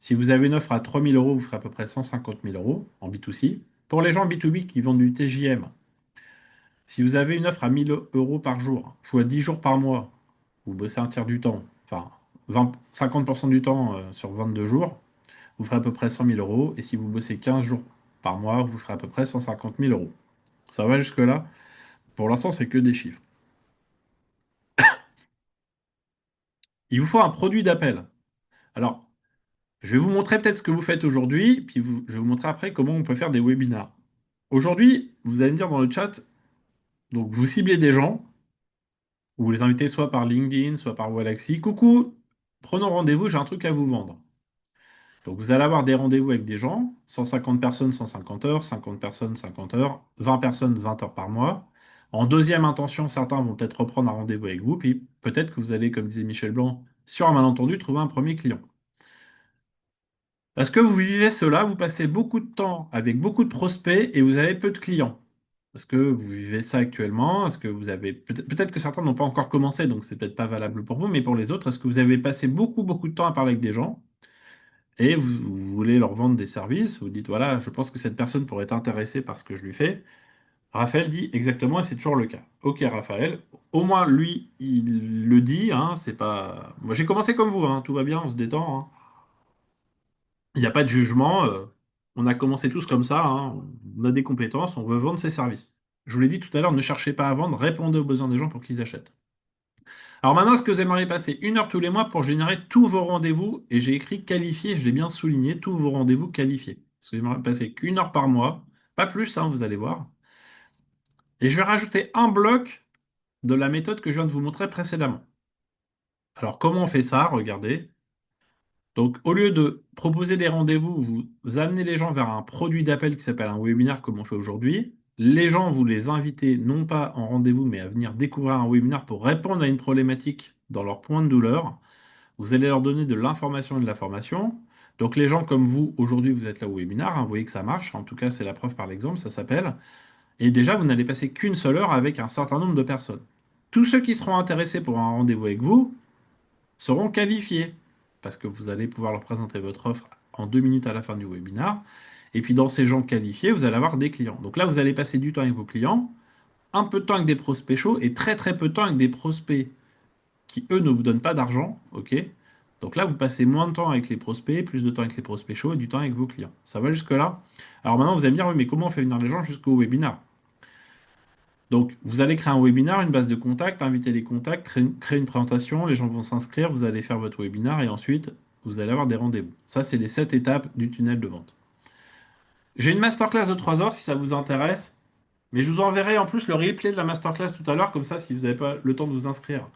Si vous avez une offre à 3000 euros, vous ferez à peu près 150 000 euros en B2C. Pour les gens B2B qui vendent du TJM, si vous avez une offre à 1000 euros par jour, soit 10 jours par mois, vous bossez un tiers du temps, enfin 50% du temps sur 22 jours, vous ferez à peu près 100 000 euros. Et si vous bossez 15 jours par mois, vous ferez à peu près 150 000 euros. Ça va jusque-là? Pour l'instant, c'est que des chiffres. Il vous faut un produit d'appel. Alors, je vais vous montrer peut-être ce que vous faites aujourd'hui, puis je vais vous montrer après comment on peut faire des webinars. Aujourd'hui, vous allez me dire dans le chat, donc vous ciblez des gens, vous les invitez soit par LinkedIn, soit par Wallaxy. Coucou, prenons rendez-vous, j'ai un truc à vous vendre. Donc vous allez avoir des rendez-vous avec des gens, 150 personnes, 150 heures, 50 personnes, 50 heures, 20 personnes, 20 heures par mois. En deuxième intention, certains vont peut-être reprendre un rendez-vous avec vous, puis peut-être que vous allez, comme disait Michel Blanc, sur un malentendu, trouver un premier client. Parce que vous vivez cela, vous passez beaucoup de temps avec beaucoup de prospects et vous avez peu de clients. Est-ce que vous vivez ça actuellement? Est-ce que vous avez peut-être que certains n'ont pas encore commencé, donc c'est peut-être pas valable pour vous, mais pour les autres, est-ce que vous avez passé beaucoup de temps à parler avec des gens et vous voulez leur vendre des services? Vous dites voilà, je pense que cette personne pourrait être intéressée par ce que je lui fais. Raphaël dit exactement, et c'est toujours le cas. Ok, Raphaël, au moins lui, il le dit, hein, c'est pas. Moi, j'ai commencé comme vous, hein, tout va bien, on se détend, hein. Il n'y a pas de jugement. On a commencé tous comme ça, hein. On a des compétences, on veut vendre ses services. Je vous l'ai dit tout à l'heure, ne cherchez pas à vendre, répondez aux besoins des gens pour qu'ils achètent. Alors maintenant, est-ce que vous aimeriez passer 1 heure tous les mois pour générer tous vos rendez-vous? Et j'ai écrit qualifié, je l'ai bien souligné, tous vos rendez-vous qualifiés. Est-ce que vous aimeriez passer qu'1 heure par mois? Pas plus, hein, vous allez voir. Et je vais rajouter un bloc de la méthode que je viens de vous montrer précédemment. Alors comment on fait ça? Regardez. Donc, au lieu de proposer des rendez-vous, vous amenez les gens vers un produit d'appel qui s'appelle un webinaire, comme on fait aujourd'hui. Les gens, vous les invitez non pas en rendez-vous, mais à venir découvrir un webinaire pour répondre à une problématique dans leur point de douleur. Vous allez leur donner de l'information et de la formation. Donc, les gens comme vous, aujourd'hui, vous êtes là au webinaire, hein, vous voyez que ça marche. En tout cas, c'est la preuve par l'exemple, ça s'appelle. Et déjà, vous n'allez passer qu'une seule heure avec un certain nombre de personnes. Tous ceux qui seront intéressés pour un rendez-vous avec vous, seront qualifiés parce que vous allez pouvoir leur présenter votre offre en 2 minutes à la fin du webinaire. Et puis dans ces gens qualifiés, vous allez avoir des clients. Donc là, vous allez passer du temps avec vos clients, un peu de temps avec des prospects chauds et très peu de temps avec des prospects qui, eux, ne vous donnent pas d'argent. OK? Donc là, vous passez moins de temps avec les prospects, plus de temps avec les prospects chauds et du temps avec vos clients. Ça va jusque-là? Alors maintenant, vous allez me dire, oui, mais comment on fait venir les gens jusqu'au webinaire? Donc, vous allez créer un webinaire, une base de contacts, inviter les contacts, créer une présentation, les gens vont s'inscrire, vous allez faire votre webinaire et ensuite, vous allez avoir des rendez-vous. Ça, c'est les 7 étapes du tunnel de vente. J'ai une masterclass de 3 heures si ça vous intéresse, mais je vous enverrai en plus le replay de la masterclass tout à l'heure, comme ça, si vous n'avez pas le temps de vous inscrire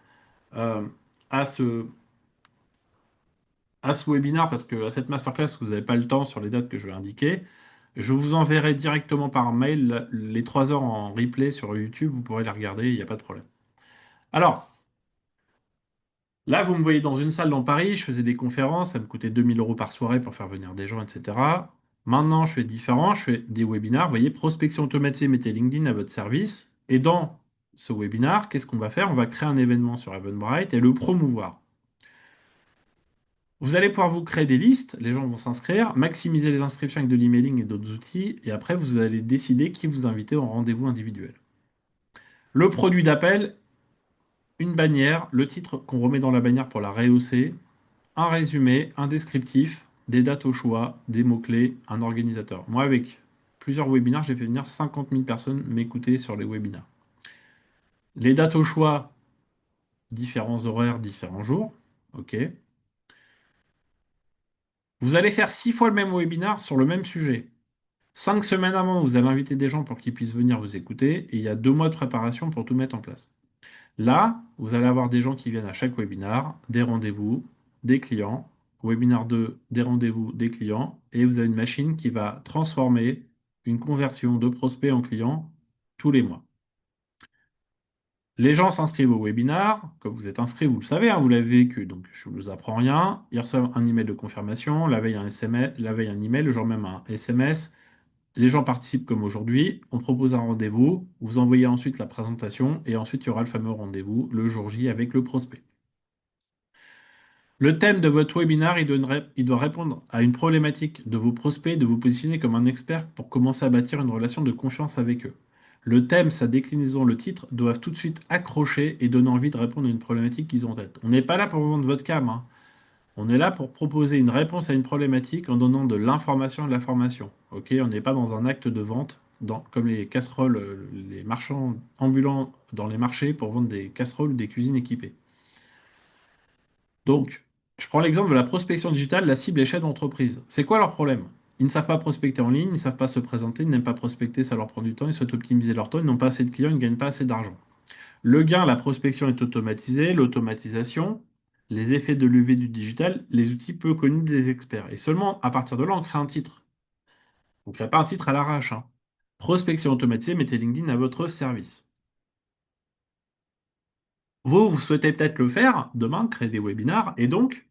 euh, à ce, à ce webinaire, parce que à cette masterclass, vous n'avez pas le temps sur les dates que je vais indiquer, je vous enverrai directement par mail les 3 heures en replay sur YouTube, vous pourrez les regarder, il n'y a pas de problème. Alors, là, vous me voyez dans une salle dans Paris, je faisais des conférences, ça me coûtait 2 000 € par soirée pour faire venir des gens, etc. Maintenant, je fais différent, je fais des webinaires. Vous voyez, prospection automatisée, mettez LinkedIn à votre service. Et dans ce webinar, qu'est-ce qu'on va faire? On va créer un événement sur Eventbrite et le promouvoir. Vous allez pouvoir vous créer des listes, les gens vont s'inscrire, maximiser les inscriptions avec de l'emailing et d'autres outils, et après, vous allez décider qui vous invitez en rendez-vous individuel. Le produit d'appel, une bannière, le titre qu'on remet dans la bannière pour la rehausser, un résumé, un descriptif, des dates au choix, des mots-clés, un organisateur. Moi, avec plusieurs webinaires, j'ai fait venir 50 000 personnes m'écouter sur les webinaires. Les dates au choix, différents horaires, différents jours. OK. Vous allez faire 6 fois le même webinaire sur le même sujet. 5 semaines avant, vous allez inviter des gens pour qu'ils puissent venir vous écouter. Et il y a 2 mois de préparation pour tout mettre en place. Là, vous allez avoir des gens qui viennent à chaque webinar, des rendez-vous, des clients. Webinar 2, des rendez-vous, des clients. Et vous avez une machine qui va transformer une conversion de prospect en client tous les mois. Les gens s'inscrivent au webinar. Comme vous êtes inscrit, vous le savez, hein, vous l'avez vécu, donc je ne vous apprends rien. Ils reçoivent un email de confirmation, la veille un SMS, la veille un email, le jour même un SMS. Les gens participent comme aujourd'hui, on propose un rendez-vous, vous envoyez ensuite la présentation et ensuite il y aura le fameux rendez-vous le jour J avec le prospect. Le thème de votre webinaire, il doit répondre à une problématique de vos prospects, de vous positionner comme un expert pour commencer à bâtir une relation de confiance avec eux. Le thème, sa déclinaison, le titre doivent tout de suite accrocher et donner envie de répondre à une problématique qu'ils ont en tête. On n'est pas là pour vendre votre cam, hein. On est là pour proposer une réponse à une problématique en donnant de l'information et de la formation. Ok, on n'est pas dans un acte de vente, comme les casseroles, les marchands ambulants dans les marchés pour vendre des casseroles ou des cuisines équipées. Donc, je prends l'exemple de la prospection digitale, la cible est chef d'entreprise. C'est quoi leur problème? Ils ne savent pas prospecter en ligne, ils ne savent pas se présenter, ils n'aiment pas prospecter, ça leur prend du temps, ils souhaitent optimiser leur temps, ils n'ont pas assez de clients, ils ne gagnent pas assez d'argent. Le gain, la prospection est automatisée, l'automatisation, les effets de levée du digital, les outils peu connus des experts. Et seulement à partir de là, on crée un titre. On ne crée pas un titre à l'arrache, hein. Prospection automatisée, mettez LinkedIn à votre service. Vous souhaitez peut-être le faire demain, créer des webinars. Et donc,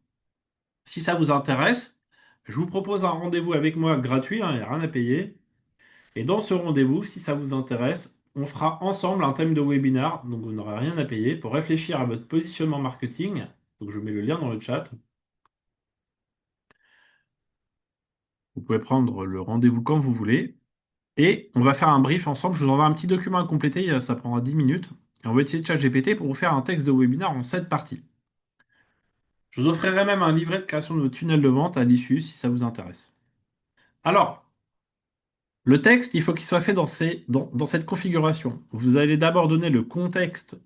si ça vous intéresse, je vous propose un rendez-vous avec moi gratuit, hein, il n'y a rien à payer. Et dans ce rendez-vous, si ça vous intéresse, on fera ensemble un thème de webinar, donc vous n'aurez rien à payer, pour réfléchir à votre positionnement marketing. Donc je vous mets le lien dans le chat. Vous pouvez prendre le rendez-vous quand vous voulez. Et on va faire un brief ensemble. Je vous envoie un petit document à compléter, ça prendra 10 minutes. Et on va utiliser ChatGPT pour vous faire un texte de webinar en 7 parties. Je vous offrirai même un livret de création de votre tunnel de vente à l'issue si ça vous intéresse. Alors, le texte, il faut qu'il soit fait dans cette configuration. Vous allez d'abord donner le contexte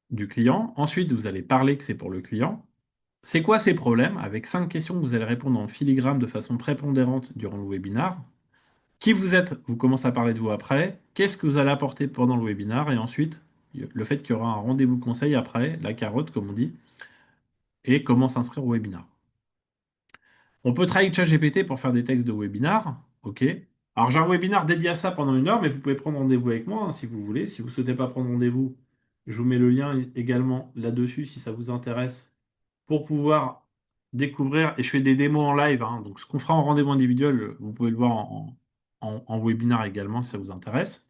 du client. Ensuite, vous allez parler que c'est pour le client. C'est quoi ces problèmes? Avec 5 questions que vous allez répondre en filigrane de façon prépondérante durant le webinaire. Qui vous êtes? Vous commencez à parler de vous après. Qu'est-ce que vous allez apporter pendant le webinaire? Et ensuite, le fait qu'il y aura un rendez-vous conseil après, la carotte, comme on dit, et comment s'inscrire au webinaire. On peut travailler avec ChatGPT pour faire des textes de webinaire. OK. Alors, j'ai un webinaire dédié à ça pendant 1 heure, mais vous pouvez prendre rendez-vous avec moi hein, si vous voulez. Si vous ne souhaitez pas prendre rendez-vous, je vous mets le lien également là-dessus si ça vous intéresse pour pouvoir découvrir. Et je fais des démos en live, hein. Donc, ce qu'on fera en rendez-vous individuel, vous pouvez le voir en webinaire également si ça vous intéresse.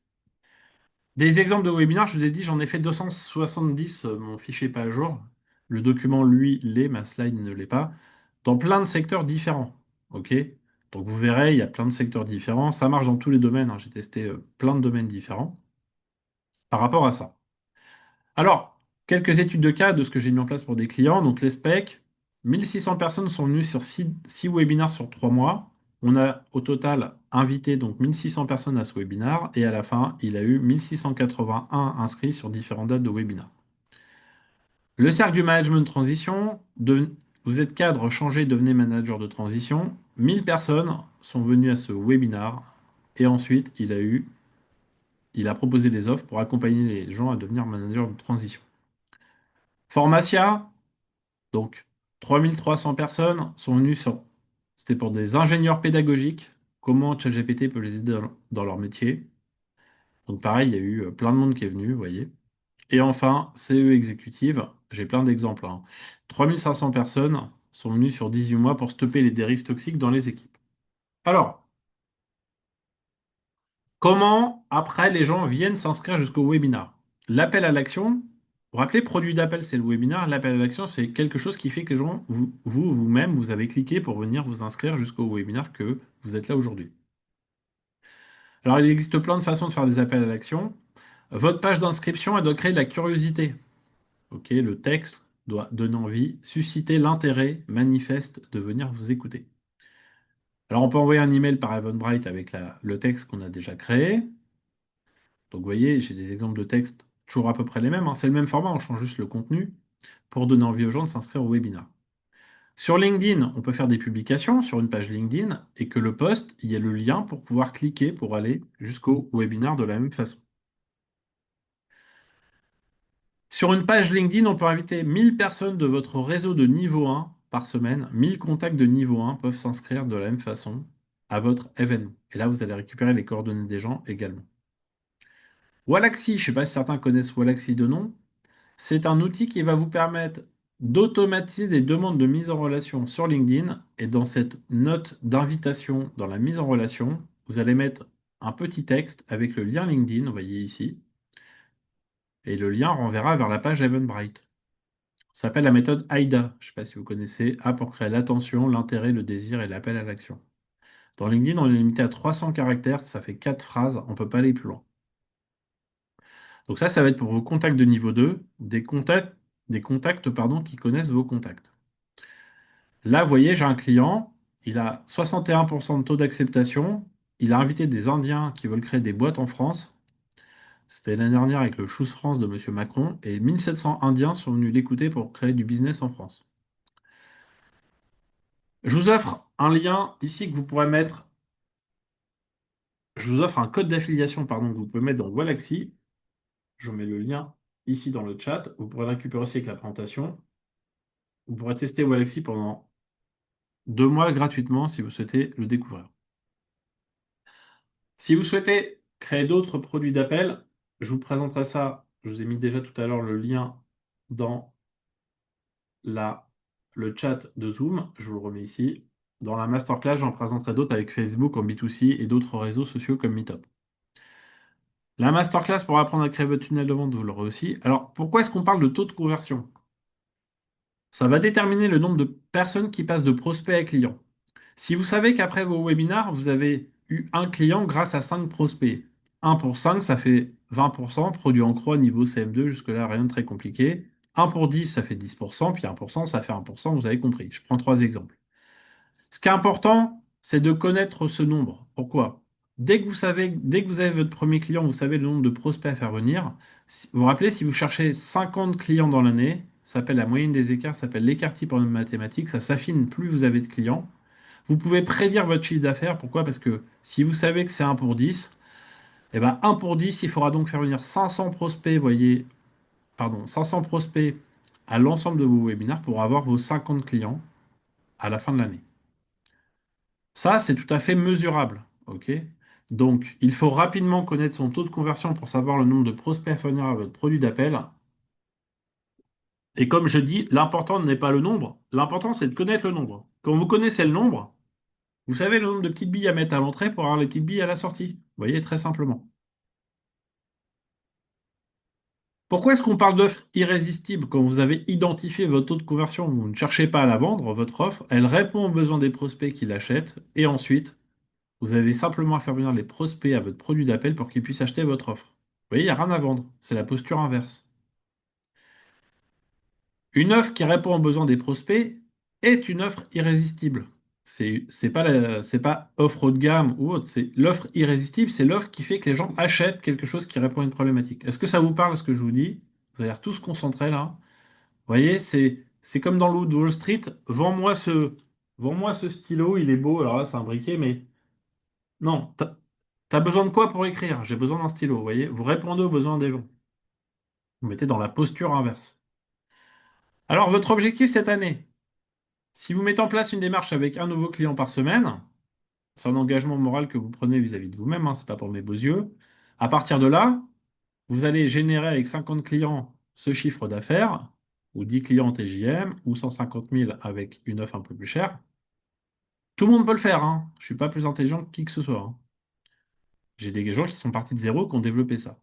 Des exemples de webinaires, je vous ai dit, j'en ai fait 270, mon fichier n'est pas à jour. Le document, lui, l'est, ma slide ne l'est pas, dans plein de secteurs différents. OK? Donc vous verrez, il y a plein de secteurs différents. Ça marche dans tous les domaines, hein. J'ai testé plein de domaines différents par rapport à ça. Alors, quelques études de cas de ce que j'ai mis en place pour des clients. Donc les specs, 1600 personnes sont venues sur 6 webinaires sur 3 mois. On a au total invité donc 1600 personnes à ce webinaire et à la fin, il a eu 1681 inscrits sur différentes dates de webinaire. Le cercle du management de transition, vous êtes cadre, changez, devenez manager de transition. 1000 personnes sont venues à ce webinaire et ensuite il a proposé des offres pour accompagner les gens à devenir manager de transition. Formatia, donc 3300 personnes sont venues sur. C'était pour des ingénieurs pédagogiques. Comment ChatGPT peut les aider dans leur métier. Donc pareil, il y a eu plein de monde qui est venu, vous voyez. Et enfin, CE exécutive, j'ai plein d'exemples, hein. 3500 personnes sont venues sur 18 mois pour stopper les dérives toxiques dans les équipes. Alors, comment après les gens viennent s'inscrire jusqu'au webinar? L'appel à l'action, vous vous rappelez, produit d'appel, c'est le webinaire. L'appel à l'action, c'est quelque chose qui fait que les gens, vous-même, vous avez cliqué pour venir vous inscrire jusqu'au webinaire que vous êtes là aujourd'hui. Alors, il existe plein de façons de faire des appels à l'action. Votre page d'inscription, elle doit créer de la curiosité. Ok, le texte doit donner envie, susciter l'intérêt manifeste de venir vous écouter. Alors, on peut envoyer un email par Eventbrite avec le texte qu'on a déjà créé. Donc, vous voyez, j'ai des exemples de textes toujours à peu près les mêmes, hein. C'est le même format, on change juste le contenu pour donner envie aux gens de s'inscrire au webinaire. Sur LinkedIn, on peut faire des publications sur une page LinkedIn et que le post, il y a le lien pour pouvoir cliquer pour aller jusqu'au webinaire de la même façon. Sur une page LinkedIn, on peut inviter 1000 personnes de votre réseau de niveau 1 par semaine. 1000 contacts de niveau 1 peuvent s'inscrire de la même façon à votre événement. Et là, vous allez récupérer les coordonnées des gens également. Wallaxy, je ne sais pas si certains connaissent Wallaxy de nom. C'est un outil qui va vous permettre d'automatiser des demandes de mise en relation sur LinkedIn. Et dans cette note d'invitation, dans la mise en relation, vous allez mettre un petit texte avec le lien LinkedIn, vous voyez ici. Et le lien renverra vers la page Eventbrite. Ça s'appelle la méthode AIDA. Je ne sais pas si vous connaissez. A pour créer l'attention, l'intérêt, le désir et l'appel à l'action. Dans LinkedIn, on est limité à 300 caractères. Ça fait 4 phrases. On ne peut pas aller plus loin. Donc ça va être pour vos contacts de niveau 2, des contacts pardon, qui connaissent vos contacts. Là, vous voyez, j'ai un client. Il a 61% de taux d'acceptation. Il a invité des Indiens qui veulent créer des boîtes en France. C'était l'année dernière avec le Choose France de M. Macron. Et 1700 Indiens sont venus l'écouter pour créer du business en France. Je vous offre un lien ici que vous pourrez mettre. Je vous offre un code d'affiliation pardon, que vous pouvez mettre dans Wallaxy. Je vous mets le lien ici dans le chat. Vous pourrez le récupérer aussi avec la présentation. Vous pourrez tester Walaxy pendant 2 mois gratuitement si vous souhaitez le découvrir. Si vous souhaitez créer d'autres produits d'appel, je vous présenterai ça. Je vous ai mis déjà tout à l'heure le lien dans la, le chat de Zoom. Je vous le remets ici. Dans la masterclass, j'en présenterai d'autres avec Facebook en B2C et d'autres réseaux sociaux comme Meetup. La masterclass pour apprendre à créer votre tunnel de vente, vous l'aurez aussi. Alors, pourquoi est-ce qu'on parle de taux de conversion? Ça va déterminer le nombre de personnes qui passent de prospect à client. Si vous savez qu'après vos webinars, vous avez eu un client grâce à 5 prospects, 1 pour 5, ça fait 20%, produit en croix niveau CM2, jusque-là, rien de très compliqué. 1 pour 10, ça fait 10%, puis 1%, ça fait 1%, vous avez compris. Je prends 3 exemples. Ce qui est important, c'est de connaître ce nombre. Pourquoi? Dès que vous avez votre premier client, vous savez le nombre de prospects à faire venir. Vous vous rappelez, si vous cherchez 50 clients dans l'année, ça s'appelle la moyenne des écarts, ça s'appelle l'écart type en mathématiques, ça s'affine plus vous avez de clients. Vous pouvez prédire votre chiffre d'affaires. Pourquoi? Parce que si vous savez que c'est 1 pour 10, eh ben 1 pour 10, il faudra donc faire venir 500 prospects, voyez, pardon, 500 prospects à l'ensemble de vos webinaires pour avoir vos 50 clients à la fin de l'année. Ça, c'est tout à fait mesurable. OK? Donc, il faut rapidement connaître son taux de conversion pour savoir le nombre de prospects à faire venir à votre produit d'appel. Et comme je dis, l'important n'est pas le nombre, l'important c'est de connaître le nombre. Quand vous connaissez le nombre, vous savez le nombre de petites billes à mettre à l'entrée pour avoir les petites billes à la sortie. Vous voyez, très simplement. Pourquoi est-ce qu'on parle d'offre irrésistible quand vous avez identifié votre taux de conversion? Vous ne cherchez pas à la vendre, votre offre, elle répond aux besoins des prospects qui l'achètent, et ensuite, vous avez simplement à faire venir les prospects à votre produit d'appel pour qu'ils puissent acheter votre offre. Vous voyez, il n'y a rien à vendre. C'est la posture inverse. Une offre qui répond aux besoins des prospects est une offre irrésistible. C'est pas offre haut de gamme ou autre, c'est l'offre irrésistible, c'est l'offre qui fait que les gens achètent quelque chose qui répond à une problématique. Est-ce que ça vous parle ce que je vous dis? Vous avez l'air tous concentrés là. Vous voyez, c'est comme dans le de Wall Street, vends-moi ce stylo, il est beau, alors là c'est un briquet, mais non, t'as besoin de quoi pour écrire? J'ai besoin d'un stylo, vous voyez? Vous répondez aux besoins des gens. Vous mettez dans la posture inverse. Alors, votre objectif cette année, si vous mettez en place une démarche avec un nouveau client par semaine, c'est un engagement moral que vous prenez vis-à-vis de vous-même, hein, c'est pas pour mes beaux yeux. À partir de là, vous allez générer avec 50 clients ce chiffre d'affaires, ou 10 clients en TJM, ou 150 000 avec une offre un peu plus chère. Tout le monde peut le faire, hein. Je suis pas plus intelligent que qui que ce soit, hein. J'ai des gens qui sont partis de zéro, qui ont développé ça.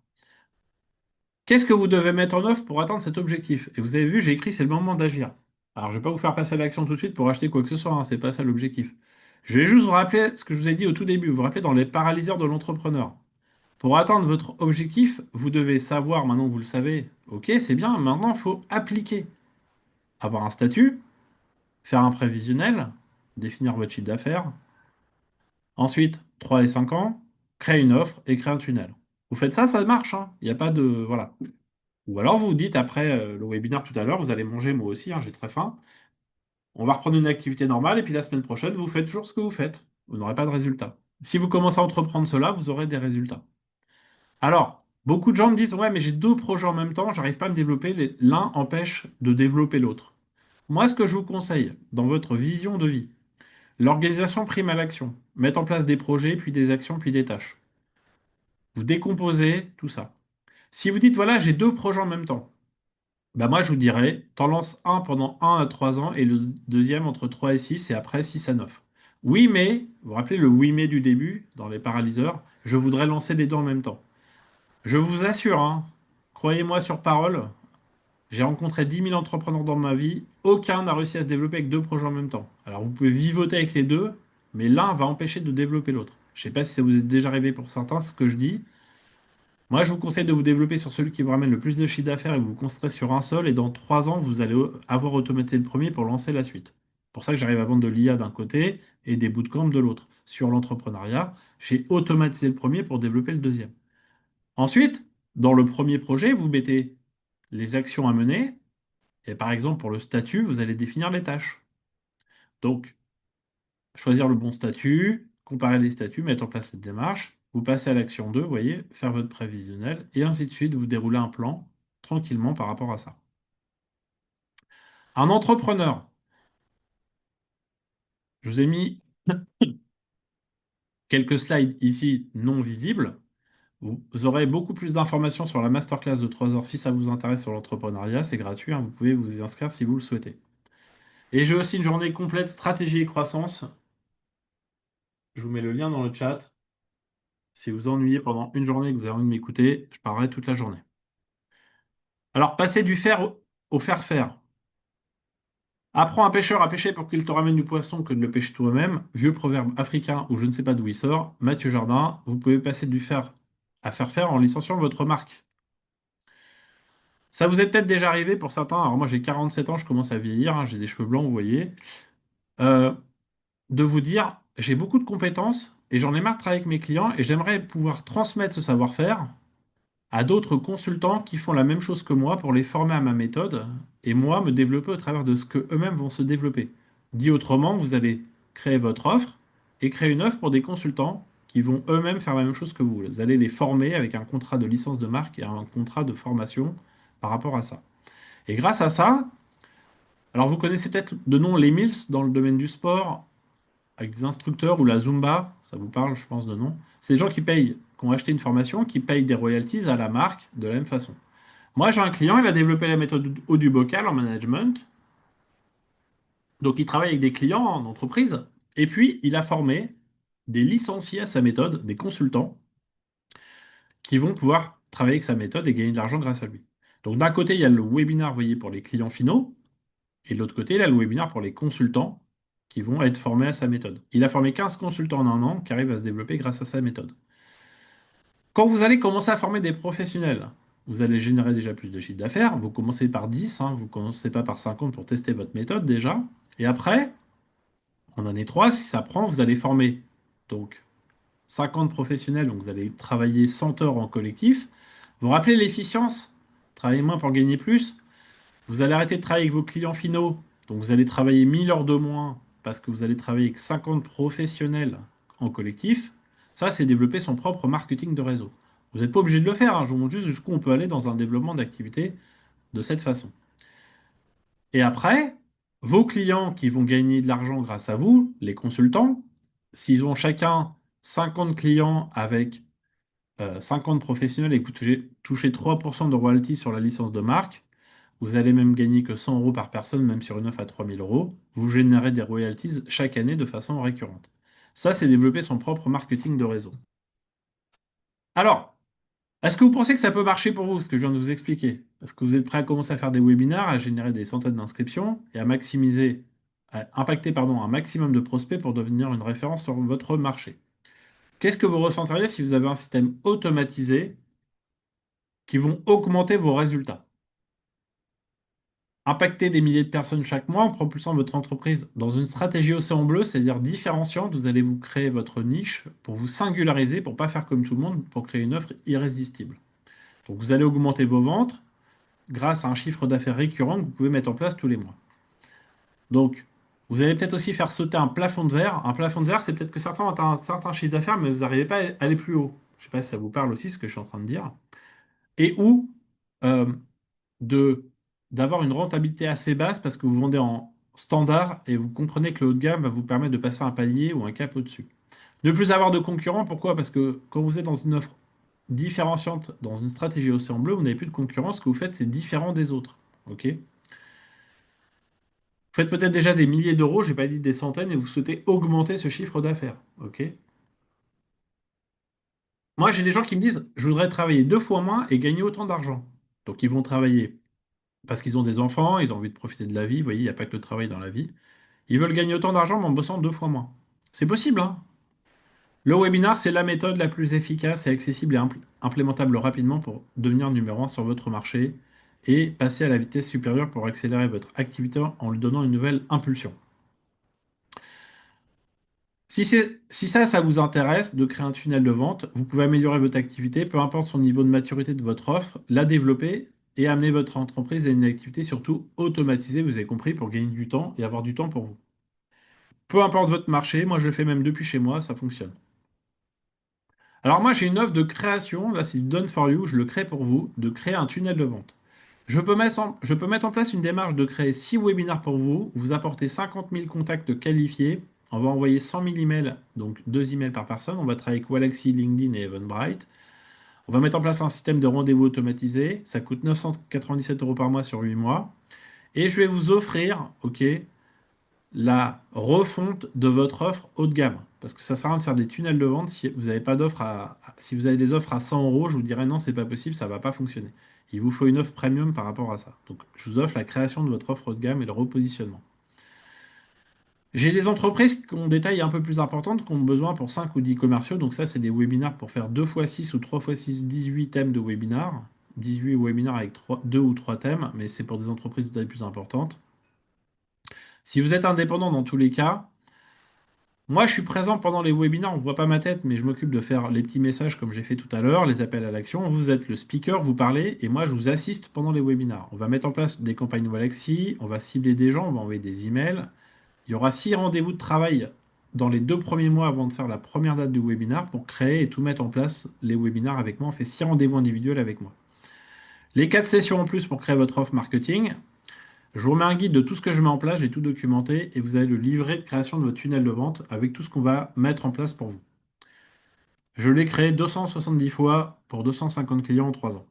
Qu'est-ce que vous devez mettre en œuvre pour atteindre cet objectif? Et vous avez vu, j'ai écrit, c'est le moment d'agir. Alors, je ne vais pas vous faire passer à l'action tout de suite pour acheter quoi que ce soit, hein, c'est pas ça l'objectif. Je vais juste vous rappeler ce que je vous ai dit au tout début. Vous vous rappelez dans les paralyseurs de l'entrepreneur. Pour atteindre votre objectif, vous devez savoir, maintenant que vous le savez, ok, c'est bien, maintenant il faut appliquer. Avoir un statut, faire un prévisionnel, définir votre chiffre d'affaires. Ensuite, 3 et 5 ans, créer une offre et créer un tunnel. Vous faites ça, ça marche, hein. Il n'y a pas de... Voilà. Ou alors vous vous dites après le webinaire tout à l'heure, vous allez manger moi aussi, hein, j'ai très faim. On va reprendre une activité normale et puis la semaine prochaine, vous faites toujours ce que vous faites. Vous n'aurez pas de résultat. Si vous commencez à entreprendre cela, vous aurez des résultats. Alors, beaucoup de gens me disent, ouais, mais j'ai 2 projets en même temps, j'arrive pas à me développer, l'un empêche de développer l'autre. Moi, ce que je vous conseille dans votre vision de vie, l'organisation prime à l'action. Mettre en place des projets, puis des actions, puis des tâches. Vous décomposez tout ça. Si vous dites, voilà, j'ai 2 projets en même temps, bah moi, je vous dirais, t'en lances un pendant 1 à 3 ans et le deuxième entre 3 et 6 et après 6 à 9. Oui, mais, vous vous rappelez le oui, mais du début, dans les paralyseurs, je voudrais lancer les deux en même temps. Je vous assure, hein, croyez-moi sur parole, j'ai rencontré 10 000 entrepreneurs dans ma vie, aucun n'a réussi à se développer avec 2 projets en même temps. Alors vous pouvez vivoter avec les deux, mais l'un va empêcher de développer l'autre. Je ne sais pas si ça vous est déjà arrivé pour certains, ce que je dis. Moi, je vous conseille de vous développer sur celui qui vous ramène le plus de chiffre d'affaires et vous vous concentrez sur un seul. Et dans 3 ans, vous allez avoir automatisé le premier pour lancer la suite. C'est pour ça que j'arrive à vendre de l'IA d'un côté et des bootcamps de l'autre. Sur l'entrepreneuriat, j'ai automatisé le premier pour développer le deuxième. Ensuite, dans le premier projet, vous mettez les actions à mener. Et par exemple, pour le statut, vous allez définir les tâches. Donc, choisir le bon statut, comparer les statuts, mettre en place cette démarche. Vous passez à l'action 2, vous voyez, faire votre prévisionnel, et ainsi de suite, vous déroulez un plan tranquillement par rapport à ça. Un entrepreneur, je vous ai mis quelques slides ici non visibles. Vous aurez beaucoup plus d'informations sur la masterclass de 3 heures si ça vous intéresse sur l'entrepreneuriat. C'est gratuit, hein, vous pouvez vous y inscrire si vous le souhaitez. Et j'ai aussi une journée complète stratégie et croissance. Je vous mets le lien dans le chat. Si vous ennuyez pendant une journée et que vous avez envie de m'écouter, je parlerai toute la journée. Alors, passez du faire au faire-faire. Apprends un pêcheur à pêcher pour qu'il te ramène du poisson que de le pêcher toi-même. Vieux proverbe africain ou je ne sais pas d'où il sort. Mathieu Jardin, vous pouvez passer du faire à faire-faire en licenciant votre marque. Ça vous est peut-être déjà arrivé pour certains. Alors moi j'ai 47 ans, je commence à vieillir, hein, j'ai des cheveux blancs, vous voyez. Euh, de vous dire, j'ai beaucoup de compétences et j'en ai marre de travailler avec mes clients et j'aimerais pouvoir transmettre ce savoir-faire à d'autres consultants qui font la même chose que moi pour les former à ma méthode et moi me développer au travers de ce que eux-mêmes vont se développer. Dit autrement, vous allez créer votre offre et créer une offre pour des consultants qui vont eux-mêmes faire la même chose que vous. Vous allez les former avec un contrat de licence de marque et un contrat de formation par rapport à ça. Et grâce à ça, alors vous connaissez peut-être de nom les Mills dans le domaine du sport, avec des instructeurs ou la Zumba, ça vous parle, je pense, de nom. C'est des gens qui payent, qui ont acheté une formation, qui payent des royalties à la marque de la même façon. Moi, j'ai un client, il a développé la méthode haut du bocal en management. Donc, il travaille avec des clients en entreprise. Et puis, il a formé des licenciés à sa méthode, des consultants, qui vont pouvoir travailler avec sa méthode et gagner de l'argent grâce à lui. Donc, d'un côté, il y a le webinaire, vous voyez, pour les clients finaux. Et de l'autre côté, il a le webinaire pour les consultants qui vont être formés à sa méthode. Il a formé 15 consultants en un an qui arrivent à se développer grâce à sa méthode. Quand vous allez commencer à former des professionnels, vous allez générer déjà plus de chiffre d'affaires. Vous commencez par 10, hein, vous ne commencez pas par 50 pour tester votre méthode déjà. Et après, en année 3, si ça prend, vous allez former donc 50 professionnels, donc vous allez travailler 100 heures en collectif. Vous rappelez l'efficience? Travailler moins pour gagner plus. Vous allez arrêter de travailler avec vos clients finaux, donc vous allez travailler 1000 heures de moins parce que vous allez travailler avec 50 professionnels en collectif. Ça, c'est développer son propre marketing de réseau. Vous n'êtes pas obligé de le faire, hein, je vous montre juste jusqu'où on peut aller dans un développement d'activité de cette façon. Et après, vos clients qui vont gagner de l'argent grâce à vous, les consultants, s'ils ont chacun 50 clients avec 50 professionnels et que vous touchez 3% de royalties sur la licence de marque, vous allez même gagner que 100 euros par personne, même sur une offre à 3000 euros. Vous générez des royalties chaque année de façon récurrente. Ça, c'est développer son propre marketing de réseau. Alors, est-ce que vous pensez que ça peut marcher pour vous, ce que je viens de vous expliquer? Est-ce que vous êtes prêt à commencer à faire des webinaires, à générer des centaines d'inscriptions et à maximiser, à impacter, pardon, un maximum de prospects pour devenir une référence sur votre marché? Qu'est-ce que vous ressenteriez si vous avez un système automatisé qui vont augmenter vos résultats? Impacter des milliers de personnes chaque mois en propulsant votre entreprise dans une stratégie océan bleu, c'est-à-dire différenciante. Vous allez vous créer votre niche pour vous singulariser, pour pas faire comme tout le monde, pour créer une offre irrésistible. Donc vous allez augmenter vos ventes grâce à un chiffre d'affaires récurrent que vous pouvez mettre en place tous les mois. Donc vous allez peut-être aussi faire sauter un plafond de verre. Un plafond de verre, c'est peut-être que certains ont un certain chiffre d'affaires, mais vous n'arrivez pas à aller plus haut. Je ne sais pas si ça vous parle aussi, ce que je suis en train de dire. Et où euh, de d'avoir une rentabilité assez basse parce que vous vendez en standard et vous comprenez que le haut de gamme va vous permettre de passer un palier ou un cap au-dessus. Ne plus avoir de concurrents, pourquoi? Parce que quand vous êtes dans une offre différenciante, dans une stratégie océan bleu, vous n'avez plus de concurrence, ce que vous faites, c'est différent des autres. Ok? Vous faites peut-être déjà des milliers d'euros, j'ai pas dit des centaines, et vous souhaitez augmenter ce chiffre d'affaires. Ok? Moi, j'ai des gens qui me disent, je voudrais travailler 2 fois moins et gagner autant d'argent. Donc, ils vont travailler parce qu'ils ont des enfants, ils ont envie de profiter de la vie. Vous voyez, il n'y a pas que le travail dans la vie. Ils veulent gagner autant d'argent mais en bossant 2 fois moins. C'est possible, hein? Le webinar, c'est la méthode la plus efficace et accessible et implémentable rapidement pour devenir numéro un sur votre marché et passer à la vitesse supérieure pour accélérer votre activité en lui donnant une nouvelle impulsion. Si ça vous intéresse de créer un tunnel de vente, vous pouvez améliorer votre activité, peu importe son niveau de maturité de votre offre, la développer et amener votre entreprise à une activité surtout automatisée, vous avez compris, pour gagner du temps et avoir du temps pour vous. Peu importe votre marché, moi je le fais même depuis chez moi, ça fonctionne. Alors moi j'ai une offre de création, là c'est Done for You, je le crée pour vous, de créer un tunnel de vente. Je peux mettre en place une démarche de créer 6 webinaires pour vous, vous apporter 50 000 contacts qualifiés, on va envoyer 100 000 emails, donc 2 emails par personne, on va travailler avec Walaxy, LinkedIn et Eventbrite. On va mettre en place un système de rendez-vous automatisé, ça coûte 997 euros par mois sur 8 mois, et je vais vous offrir, ok, la refonte de votre offre haut de gamme. Parce que ça sert à rien de faire des tunnels de vente si vous n'avez pas d'offre si vous avez des offres à 100 euros, je vous dirais non, c'est pas possible, ça va pas fonctionner. Il vous faut une offre premium par rapport à ça. Donc, je vous offre la création de votre offre haut de gamme et le repositionnement. J'ai des entreprises qui ont des tailles un peu plus importantes, qui ont besoin pour 5 ou 10 commerciaux. Donc, ça, c'est des webinaires pour faire 2 fois 6 ou 3 fois 6, 18 thèmes de webinaires. 18 webinaires avec 2 ou 3 thèmes, mais c'est pour des entreprises de taille plus importante. Si vous êtes indépendant dans tous les cas, moi, je suis présent pendant les webinaires, on ne voit pas ma tête, mais je m'occupe de faire les petits messages comme j'ai fait tout à l'heure, les appels à l'action. Vous êtes le speaker, vous parlez, et moi, je vous assiste pendant les webinaires. On va mettre en place des campagnes Walaxy, on va cibler des gens, on va envoyer des emails. Il y aura 6 rendez-vous de travail dans les 2 premiers mois avant de faire la première date du webinar pour créer et tout mettre en place les webinaires avec moi. On fait 6 rendez-vous individuels avec moi. Les 4 sessions en plus pour créer votre offre marketing. Je vous remets un guide de tout ce que je mets en place, j'ai tout documenté et vous avez le livret de création de votre tunnel de vente avec tout ce qu'on va mettre en place pour vous. Je l'ai créé 270 fois pour 250 clients en 3 ans.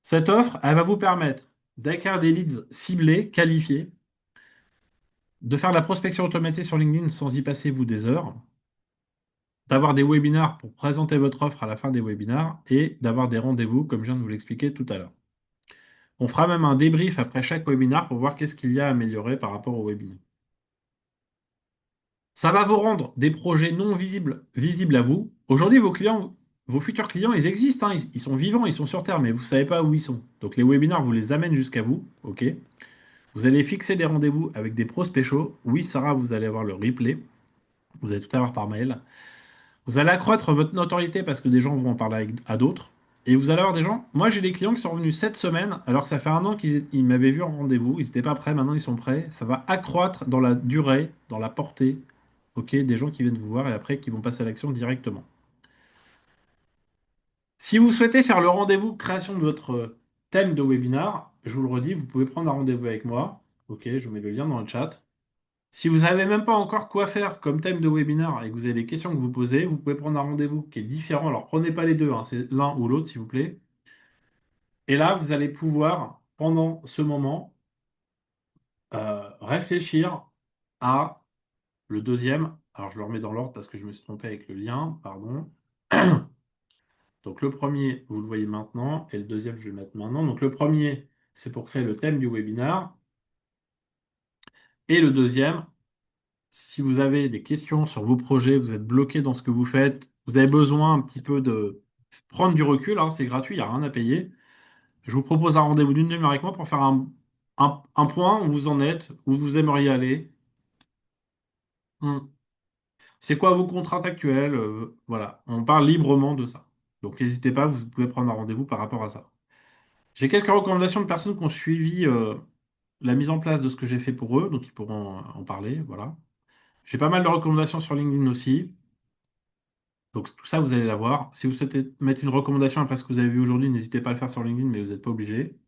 Cette offre, elle va vous permettre d'acquérir des leads ciblés, qualifiés, de faire de la prospection automatisée sur LinkedIn sans y passer vous des heures, d'avoir des webinars pour présenter votre offre à la fin des webinars et d'avoir des rendez-vous comme je viens de vous l'expliquer tout à l'heure. On fera même un débrief après chaque webinar pour voir qu'est-ce qu'il y a à améliorer par rapport au webinar. Ça va vous rendre des projets non visibles à vous. Aujourd'hui, vos clients, vos futurs clients, ils existent, hein, ils sont vivants, ils sont sur Terre, mais vous ne savez pas où ils sont. Donc les webinars vous les amènent jusqu'à vous, ok? Vous allez fixer des rendez-vous avec des pros spéciaux. Oui, Sarah, vous allez avoir le replay. Vous allez tout avoir par mail. Vous allez accroître votre notoriété parce que des gens vont en parler à d'autres. Et vous allez avoir des gens. Moi, j'ai des clients qui sont revenus cette semaine, alors que ça fait un an qu'ils m'avaient vu en rendez-vous. Ils n'étaient pas prêts, maintenant ils sont prêts. Ça va accroître dans la durée, dans la portée, ok, des gens qui viennent vous voir et après qui vont passer à l'action directement. Si vous souhaitez faire le rendez-vous création de votre thème de webinar, je vous le redis, vous pouvez prendre un rendez-vous avec moi. Ok, je vous mets le lien dans le chat. Si vous n'avez même pas encore quoi faire comme thème de webinar et que vous avez des questions que vous posez, vous pouvez prendre un rendez-vous qui est différent. Alors prenez pas les deux, hein, c'est l'un ou l'autre s'il vous plaît. Et là, vous allez pouvoir, pendant ce moment, réfléchir à le deuxième. Alors je le remets dans l'ordre parce que je me suis trompé avec le lien, pardon. Donc le premier, vous le voyez maintenant, et le deuxième, je vais le mettre maintenant. Donc le premier, c'est pour créer le thème du webinar. Et le deuxième, si vous avez des questions sur vos projets, vous êtes bloqué dans ce que vous faites, vous avez besoin un petit peu de prendre du recul, hein, c'est gratuit, il n'y a rien à payer. Je vous propose un rendez-vous d'une demi-heure avec moi pour faire un point où vous en êtes, où vous aimeriez aller. Hmm. C'est quoi vos contraintes actuelles? Voilà, on parle librement de ça. Donc n'hésitez pas, vous pouvez prendre un rendez-vous par rapport à ça. J'ai quelques recommandations de personnes qui ont suivi la mise en place de ce que j'ai fait pour eux, donc ils pourront en parler, voilà. J'ai pas mal de recommandations sur LinkedIn aussi. Donc tout ça, vous allez l'avoir. Si vous souhaitez mettre une recommandation après ce que vous avez vu aujourd'hui, n'hésitez pas à le faire sur LinkedIn, mais vous n'êtes pas obligé.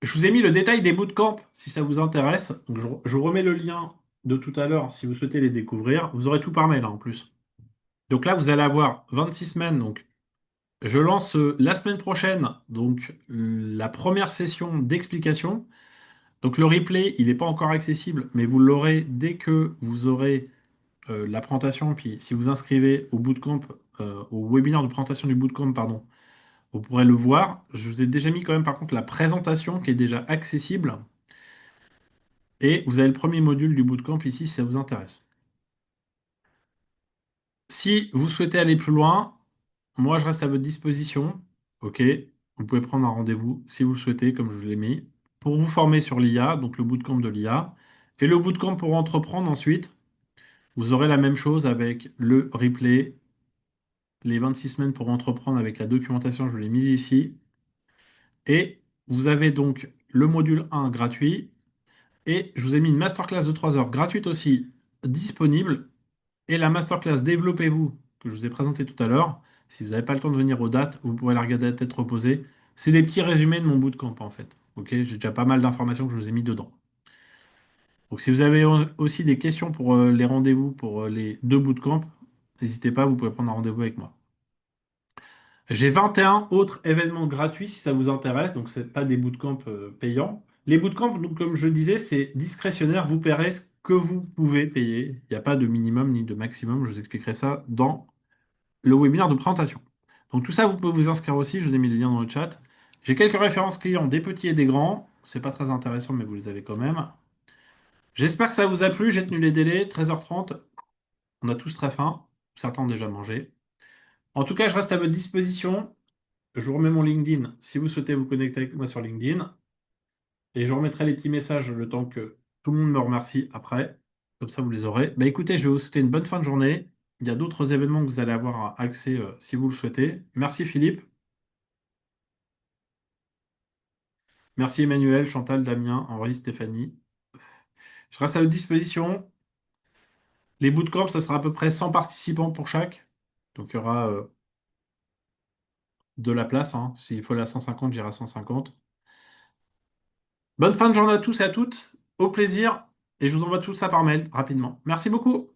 Je vous ai mis le détail des bootcamps si ça vous intéresse. Donc, je vous remets le lien de tout à l'heure si vous souhaitez les découvrir. Vous aurez tout par mail hein, en plus. Donc là, vous allez avoir 26 semaines. Donc je lance la semaine prochaine donc la première session d'explication. Donc le replay, il n'est pas encore accessible, mais vous l'aurez dès que vous aurez la présentation. Puis si vous inscrivez au bootcamp, au webinaire de présentation du bootcamp, pardon, vous pourrez le voir. Je vous ai déjà mis quand même par contre la présentation qui est déjà accessible. Et vous avez le premier module du bootcamp ici si ça vous intéresse. Si vous souhaitez aller plus loin, moi je reste à votre disposition. Ok, vous pouvez prendre un rendez-vous si vous le souhaitez, comme je vous l'ai mis, pour vous former sur l'IA, donc le bootcamp de l'IA. Et le bootcamp pour entreprendre ensuite, vous aurez la même chose avec le replay, les 26 semaines pour entreprendre avec la documentation, je l'ai mise ici. Et vous avez donc le module 1 gratuit. Et je vous ai mis une masterclass de 3 heures gratuite aussi disponible. Et la masterclass Développez-vous, que je vous ai présentée tout à l'heure, Si vous n'avez pas le temps de venir aux dates, vous pourrez la regarder à tête reposée. C'est des petits résumés de mon bootcamp en fait. Ok, j'ai déjà pas mal d'informations que je vous ai mis dedans. Donc si vous avez aussi des questions pour les rendez-vous pour les deux bootcamps, n'hésitez pas, vous pouvez prendre un rendez-vous avec moi. J'ai 21 autres événements gratuits si ça vous intéresse, donc c'est pas des bootcamps payants. Les bootcamps, donc, comme je disais, c'est discrétionnaire, vous paierez ce que vous pouvez payer. Il n'y a pas de minimum ni de maximum, je vous expliquerai ça dans le webinaire de présentation. Donc tout ça, vous pouvez vous inscrire aussi, je vous ai mis le lien dans le chat. J'ai quelques références clients, des petits et des grands. C'est pas très intéressant, mais vous les avez quand même. J'espère que ça vous a plu, j'ai tenu les délais, 13h30. On a tous très faim, certains ont déjà mangé. En tout cas, je reste à votre disposition. Je vous remets mon LinkedIn si vous souhaitez vous connecter avec moi sur LinkedIn. Et je remettrai les petits messages le temps que tout le monde me remercie après. Comme ça, vous les aurez. Bah écoutez, je vais vous souhaiter une bonne fin de journée. Il y a d'autres événements que vous allez avoir accès si vous le souhaitez. Merci Philippe. Merci Emmanuel, Chantal, Damien, Henri, Stéphanie. Je reste à votre disposition. Les bootcamps, ça sera à peu près 100 participants pour chaque. Donc il y aura de la place, hein. S'il faut la 150, j'irai à 150. Bonne fin de journée à tous et à toutes. Au plaisir. Et je vous envoie tout ça par mail rapidement. Merci beaucoup.